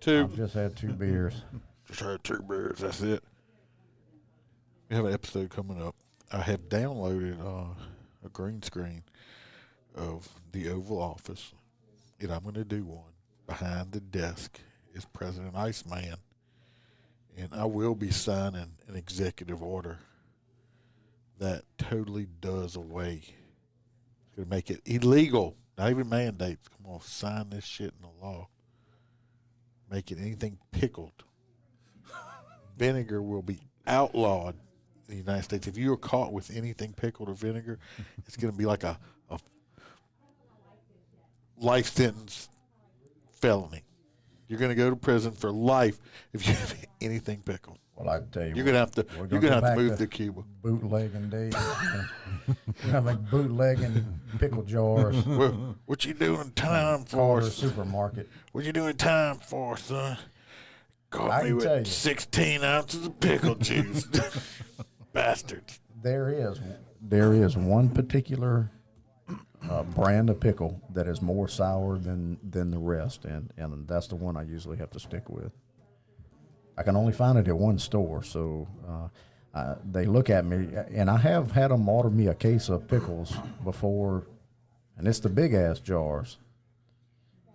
2. I've just had 2 beers. Just had 2 beers. That's it. We have an episode coming up. I have downloaded a green screen of the Oval Office, and I'm going to do one. Behind the desk is President ICEMAN, and I will be signing an executive order that totally does away. It's going to make it illegal, not even mandates. Come on, sign this shit in the law. Make it anything pickled. Vinegar will be outlawed in the United States. If you are caught with anything pickled or vinegar, it's going to be like a life sentence felony. You're going to go to prison for life if you have anything pickled. Well, I tell you, You're going to have to move to Cuba. Bootlegging days. We're gonna make bootlegging pickle jars. What you doing time for? Supermarket. What you doing time for, son? Caught me tell you. with 16 ounces of pickle juice. Bastards. There is one particular brand of pickle that is more sour than the rest, and that's the one I usually have to stick with. I can only find it at one store, so they look at me, and I have had them order me a case of pickles before, and it's the big ass jars.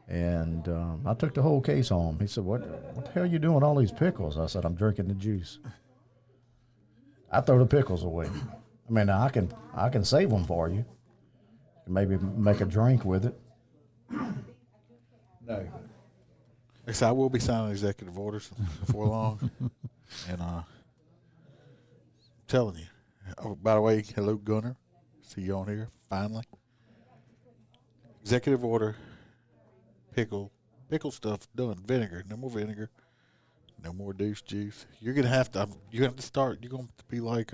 And I took the whole case home. He said, "What the hell are you doing with all these pickles?" I said, "I'm drinking the juice." I throw the pickles away. I mean, I can save them for you. Maybe make a drink with it. No. So I will be signing executive orders before long, and telling you. Oh, by the way, hello Gunner, see you on here finally. Executive order, pickle stuff done. Vinegar, no more vinegar, no more douche juice. You're gonna have to. You're gonna have to start. You're gonna be like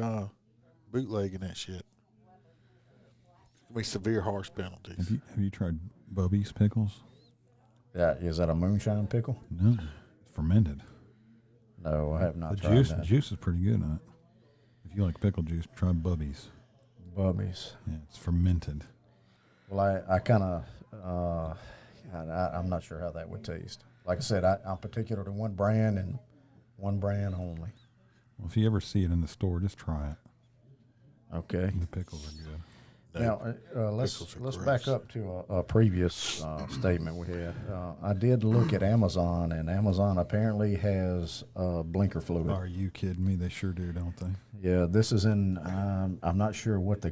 bootlegging that shit. It's gonna be severe, harsh penalties. Have you tried Bubby's pickles? Yeah, is that a moonshine pickle? No, it's fermented. No, I have not The tried that. The juice is pretty good on it. If you like pickle juice, try Bubby's. Bubby's. Yeah, it's fermented. Well, I kind of, I'm not sure how that would taste. Like I said, I'm particular to one brand and one brand only. Well, if you ever see it in the store, just try it. Okay. The pickles are good. Now, let's back up to a previous statement we had. I did look at Amazon, and Amazon apparently has blinker fluid. Are you kidding me? They sure do, don't they? Yeah, this is in. I'm not sure what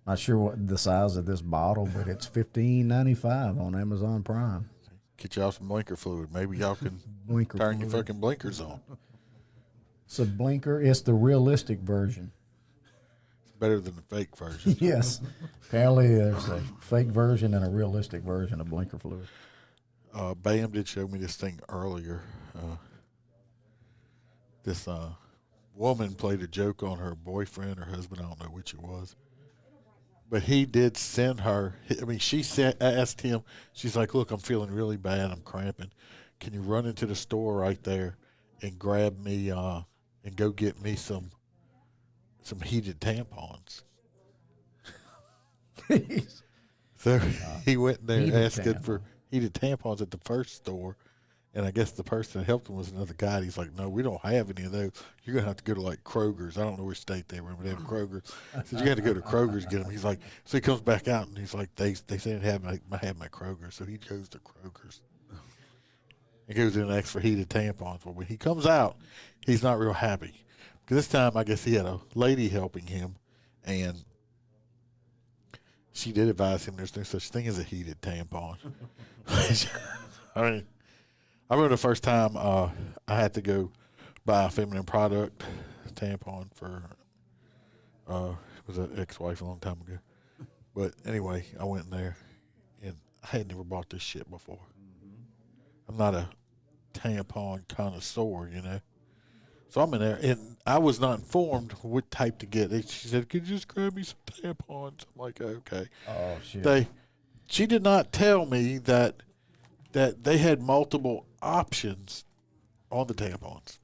not sure what the size of this bottle, but it's $15.95 on Amazon Prime. Get y'all some blinker fluid. Maybe y'all can Blinker turn fluid. your fucking blinkers on. It's a blinker. It's the realistic version. Better than the fake version. Yes. Apparently, there's a fake version and a realistic version of blinker fluid. Bam did show me this thing earlier. This woman played a joke on her boyfriend or husband. I don't know which it was. But he did send her. I mean, asked him. She's like, "Look, I'm feeling really bad. I'm cramping. Can you run into the store right there and grab me and go get me some heated tampons?" So he went there Heated asking for heated tampons at the first store, And I guess the person that helped him was another guy. And he's like, no, we don't have any of those. You're going to have to go to, like, Kroger's. I don't know which state they were in, but they have Kroger's. He said, you got to go to Kroger's to get them. He's like, so he comes back out, and he's like, they said I have my Kroger. So he goes to Kroger's. He goes in and asks for heated tampons. Well, when he comes out, he's not real happy. Because this time, I guess he had a lady helping him, and she did advise him there's no such thing as a heated tampon. I mean, I remember the first time I had to go buy a feminine product, tampon, for it was an ex-wife a long time ago. But anyway, I went in there, and I had never bought this shit before. I'm not a tampon connoisseur, you know. So I'm in there, and I was not informed what type to get. She said, could you just grab me some tampons? I'm like, okay. Oh, shit. She did not tell me that they had multiple options on the tampons,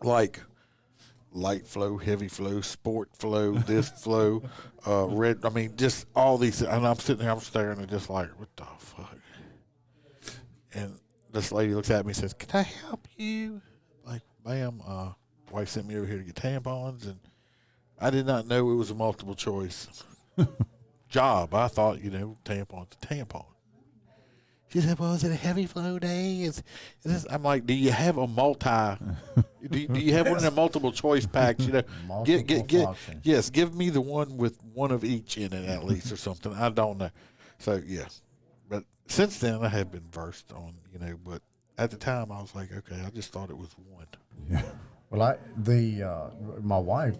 like light flow, heavy flow, sport flow, this flow, red. I mean, just all these. And I'm sitting there, I'm staring, and just like, what the fuck? And this lady looks at me and says, "Can I help you?" Like, ma'am, wife sent me over here to get tampons, and I did not know it was a multiple choice job. I thought, tampon's a tampon. She said, well, is it a heavy flow day? Is this? I'm like, do you have a do you have one of the multiple choice packs? Yes, give me the one with one of each in it at least or something. I don't know. So, yeah. But since then, I have been versed on, but at the time, I was like, okay, I just thought it was one. Yeah. Well, my wife,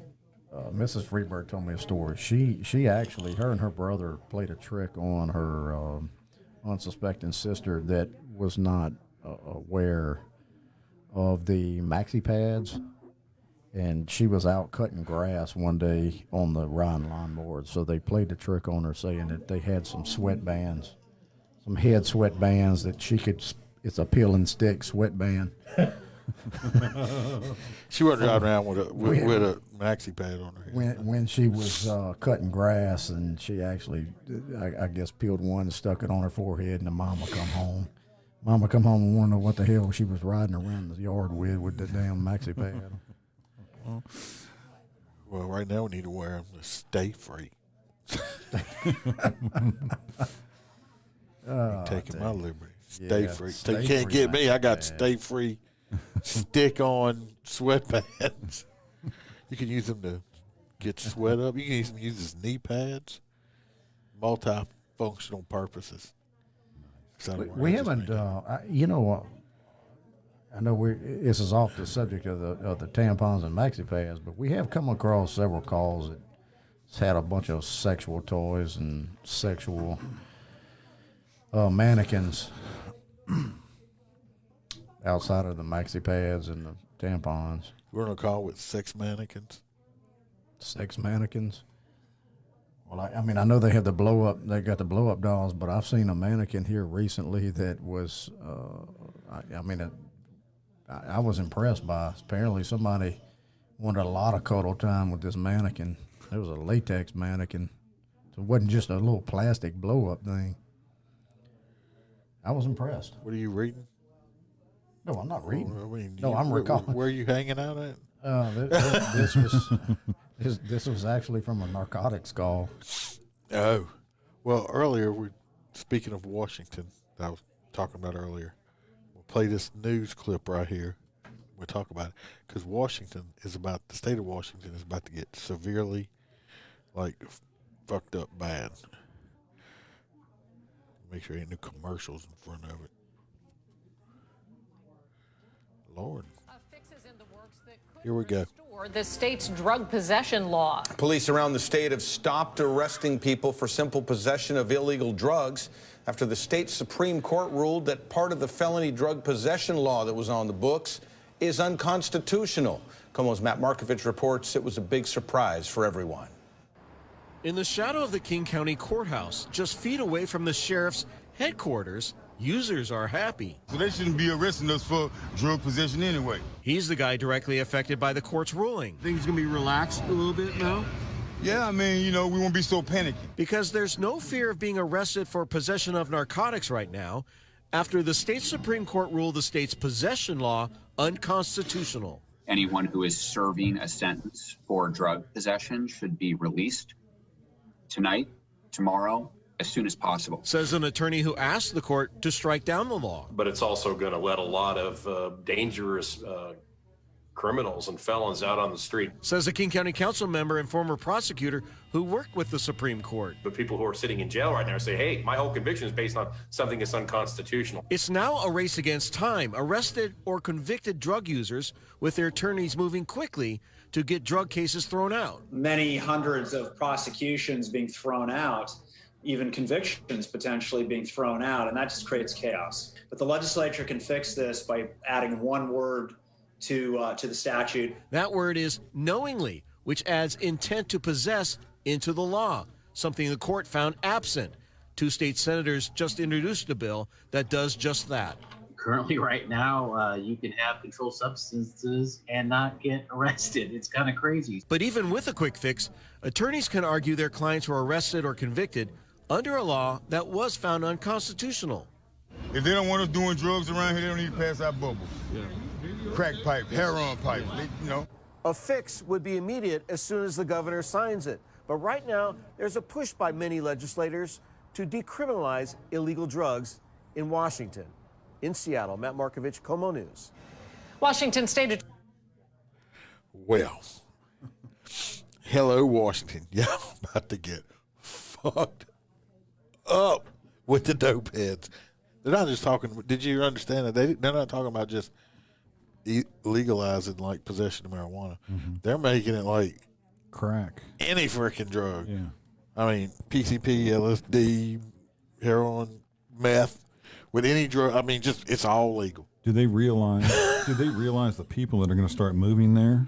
Mrs. FREEBIRD, told me a story. She actually, her and her brother played a trick on her unsuspecting sister that was not aware of the maxi pads, and she was out cutting grass one day on the Ryan lawnmower. So they played the trick on her, saying that they had some sweatbands, some head sweatbands that she could. It's a peel and stick sweatband. She wasn't driving around with a maxi pad on her head. When she was cutting grass, and she actually, I guess, peeled one and stuck it on her forehead, and the mama come home. Mama come home and want to know what the hell she was riding around the yard with the damn maxi pad. Well, right now we need to wear them to stay free. Taking my liberty. Stay free. So you can't get me. I got stay free. Stick on sweatpants. You can use them to get sweat up. You can use as knee pads. Multifunctional purposes. We haven't, I know this is off the subject of the tampons and maxi pads, but we have come across several calls that's had a bunch of sexual toys and sexual mannequins outside of the maxi pads and the tampons. We're on a call with sex mannequins. Sex mannequins? Well, I mean, I know they have the blow up. They got the blow up dolls, but I've seen a mannequin here recently that was. I was impressed by. Apparently, somebody wanted a lot of cuddle time with this mannequin. It was a latex mannequin, so it wasn't just a little plastic blow up thing. I was impressed. What are you reading? No, I'm not reading. I'm recalling. Where are you hanging out at? This was actually from a narcotics call. Oh, well, earlier speaking of Washington, that I was talking about earlier. We'll play this news clip right here. We'll talk about it because the state of Washington is about to get severely, fucked up bad. Make sure there ain't no commercials in front of it. Lord. Here we go. The state's drug possession law. Police around the state have stopped arresting people for simple possession of illegal drugs after the state Supreme Court ruled that part of the felony drug possession law that was on the books is unconstitutional. Como's Matt Markovich reports it was a big surprise for everyone. In the shadow of the King County Courthouse, just feet away from the sheriff's headquarters, users are happy. So they shouldn't be arresting us for drug possession anyway. He's the guy directly affected by the court's ruling. Think he's going to be relaxed a little bit now? Yeah, I mean, we won't be so panicky. Because there's no fear of being arrested for possession of narcotics right now. after the state Supreme Court ruled the state's possession law unconstitutional. Anyone who is serving a sentence for drug possession should be released tonight, tomorrow, as soon as possible. Says an attorney who asked the court to strike down the law. But it's also going to let a lot of dangerous criminals and felons out on the street. Says a King County Council member and former prosecutor who worked with the Supreme Court. The people who are sitting in jail right now say, hey, my whole conviction is based on something that's unconstitutional. It's now a race against time. Arrested or convicted drug users with their attorneys moving quickly to get drug cases thrown out. Many hundreds of prosecutions being thrown out, even convictions potentially being thrown out, and that just creates chaos. But the legislature can fix this by adding one word to the statute. That word is knowingly, which adds intent to possess into the law, something the court found absent. 2 state senators just introduced a bill that does just that. Currently, right now, you can have controlled substances and not get arrested. It's kind of crazy. But even with a quick fix, attorneys can argue their clients were arrested or convicted under a law that was found unconstitutional. If they don't want us doing drugs around here, they don't need to pass our bubbles. Yeah. Crack pipe, heroin pipe, A fix would be immediate as soon as the governor signs it. But right now, there's a push by many legislators to decriminalize illegal drugs in Washington. In Seattle, Matt Markovich, Como News. Washington State. Well, hello, Washington. Y'all about to get fucked up with the dope heads. They're not just talking. Did you understand that they're not talking about just legalizing like possession of marijuana? Mm-hmm. They're making it like crack, any freaking drug. Yeah, I mean PCP, LSD, heroin, meth, with any drug. I mean, just it's all legal. Do they realize? The people that are going to start moving there?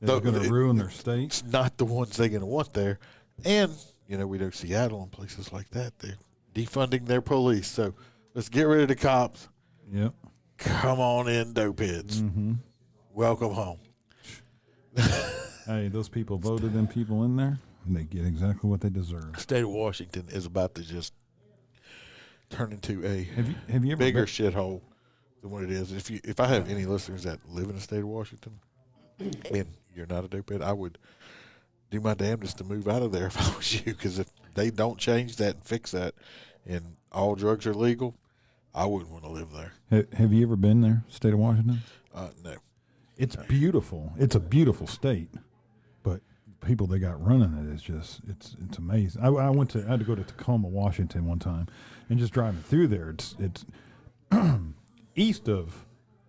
They're going to ruin their state. It's not the ones they're going to want there, and we know Seattle and places like that. They're defunding their police, so let's get rid of the cops. Yep. Come on in, dope heads. Mm-hmm. Welcome home. Hey, those people voted them people in there, and they get exactly what they deserve. The state of Washington is about to just turn into a have you ever bigger shithole than what it is. If I have any listeners that live in the state of Washington, and you're not a dope head, I would do my damnedest to move out of there if I was you, because if they don't change that and fix that, and all drugs are legal, I wouldn't want to live there. Have you ever been there, state of Washington? No. It's beautiful. It's a beautiful state, but people they got running it is just it's amazing. I had to go to Tacoma, Washington one time, and just driving through there, it's east of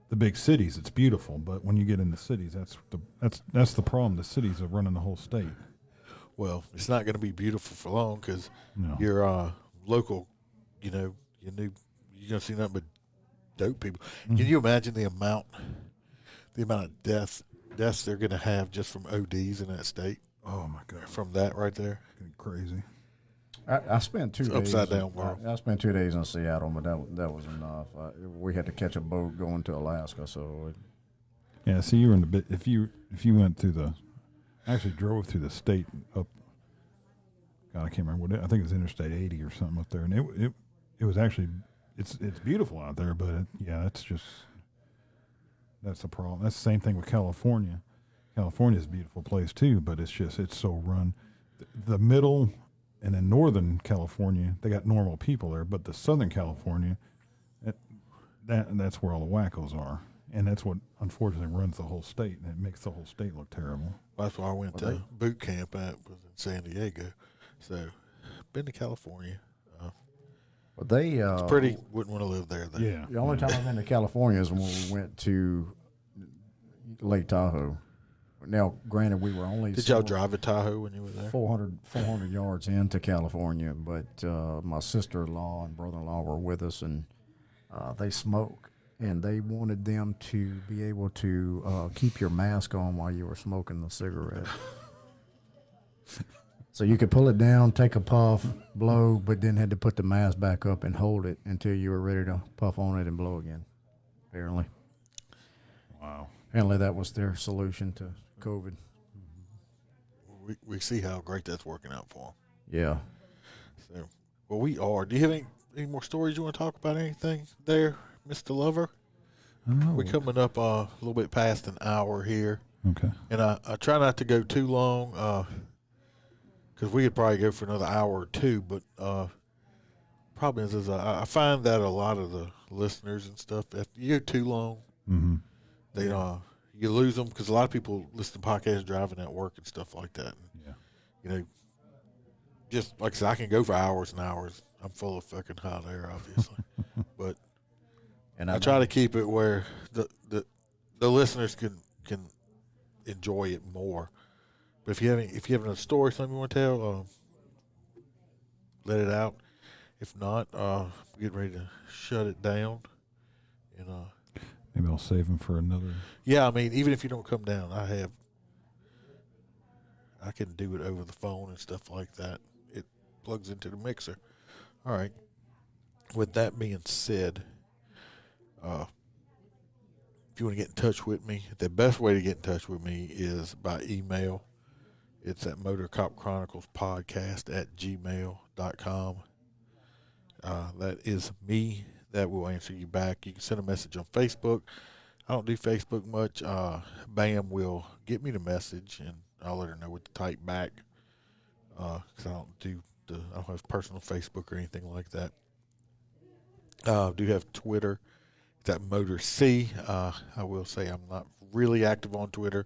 the big cities. It's beautiful, but when you get in the cities, that's the problem. The cities are running the whole state. Well, it's not going to be beautiful for long because your local, you're going to see nothing but dope people. Mm-hmm. Can you imagine the amount of deaths they're going to have just from ODs in that state? Oh my God! From that right there, crazy. I spent 2 days upside down world. I spent 2 days in Seattle, but that was enough. We had to catch a boat going to Alaska, so. Yeah, see, you were in the bit. If you went through actually drove through the state up. God, I can't remember what I think it was Interstate 80 or something up there, and it was actually it's beautiful out there, but that's the problem. That's the same thing with California. California is a beautiful place too, but it's so run. The middle and in Northern California, they got normal people there, but the Southern California, that's where all the wackos are, and that's what unfortunately runs the whole state, and it makes the whole state look terrible. That's where I went to boot camp at, was in San Diego. So, been to California. But it's pretty. Wouldn't want to live there. Though. Yeah. The only time I've been to California is when we went to Lake Tahoe. Now, granted, we were only. Did y'all drive to Tahoe when you were there? 400 yards into California, but my sister-in-law and brother-in-law were with us, and they smoke, and they wanted them to be able to keep your mask on while you were smoking the cigarette. So you could pull it down, take a puff, blow, but then had to put the mask back up and hold it until you were ready to puff on it and blow again, apparently. Wow. Apparently that was their solution to COVID. We see how great that's working out for them. Yeah. So, well, we are. Do you have any more stories you want to talk about? Anything there, Mr. Lover? Oh. We're coming up a little bit past an hour here. Okay. And I try not to go too long because we could probably go for another hour or two. But problem is I find that a lot of the listeners and stuff, if you go too long, they you lose them because a lot of people listen to podcasts driving at work and stuff like that. And, you know, just like I said, I can go for hours and hours. I'm full of fucking hot air, obviously, but and I try to keep it where the listeners can enjoy it more. But if you have a story, something you want to tell, let it out. If not, get ready to shut it down. And maybe I'll save them for another. Yeah, I mean, even if you don't come down, I can do it over the phone and stuff like that. It plugs into the mixer. All right. With that being said, if you want to get in touch with me, the best way to get in touch with me is by email. It's at motorcopchroniclespodcast@gmail.com. That is me. That will answer you back. You can send a message on Facebook. I don't do Facebook much. Bam will get me the message, and I'll let her know what to type back. Because I don't have personal Facebook or anything like that. I do have Twitter. It's at MotorC. I will say I'm not really active on Twitter.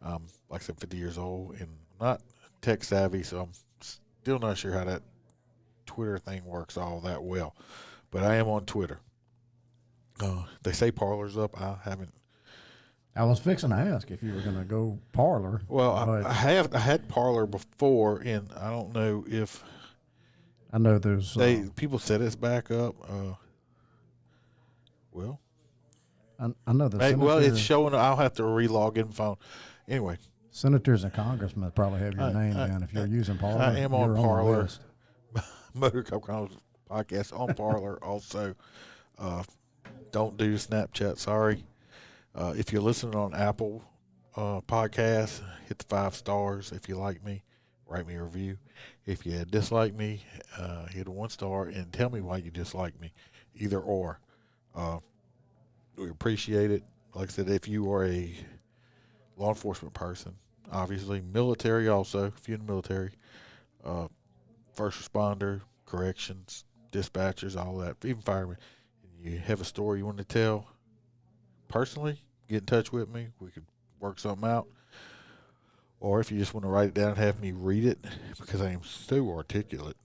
Like I said, 50 years old and not tech savvy, so I'm still not sure how that Twitter thing works all that well. But I am on Twitter. They say Parler's up. I haven't. I was fixing to ask if you were going to go Parler. Well, I had Parler before, and I don't know if. I know there's. People said it's back up. Well. I know the. Well, it's showing. I'll have to re-log in phone. Anyway. Senators and congressmen probably have your name down if you're using Parler. I am on Parler. On Motor Cop Chronicles podcast on Parler also. Don't do Snapchat. Sorry. If you're listening on Apple Podcasts, hit the 5 stars. If you like me, write me a review. If you dislike me, hit a 1 star and tell me why you dislike me. Either or. We appreciate it. Like I said, if you are a law enforcement person, obviously, military also, if you're in the military, first responder, corrections, dispatchers, all that, even firemen, and you have a story you want to tell personally, get in touch with me. We could work something out. Or if you just want to write it down and have me read it, because I am so articulate,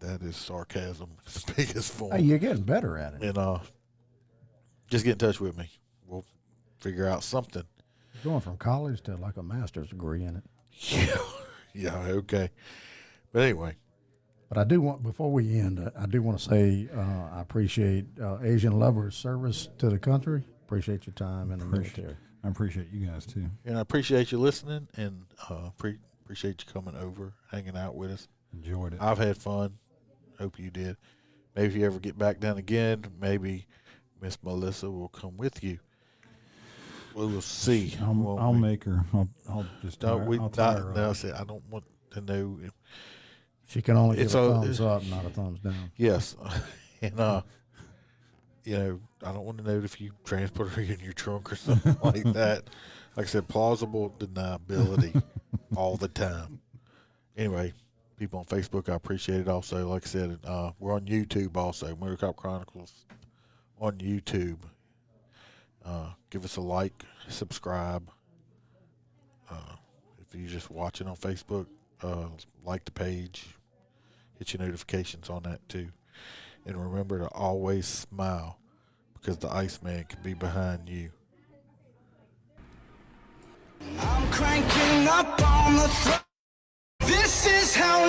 that is sarcasm, its biggest form. Hey, you're getting better at it. And just get in touch with me. We'll figure out something. You're going from college to like a master's degree in it. Yeah, okay. But anyway. But I do want, before we end, I do want to say I appreciate Asian Lover's service to the country. Appreciate your time in the military. I appreciate you guys, too. And I appreciate you listening, and appreciate you coming over, hanging out with us. Enjoyed it. I've had fun. Hope you did. Maybe if you ever get back down again, maybe Miss Melissa will come with you. We will see. I'll make her. I'll just tire her up. I don't want to know. She can only give a thumbs up, not a thumbs down. Yes. And, I don't want to know if you transport her in your trunk or something like that. Like I said, plausible deniability all the time. Anyway, people on Facebook, I appreciate it also. Like I said, we're on YouTube also, Motor Cop Chronicles on YouTube. Give us a like, subscribe. If you're just watching on Facebook, like the page. Hit your notifications on that too. And remember to always smile, because the Iceman can be behind you. I'm cranking up on the this is how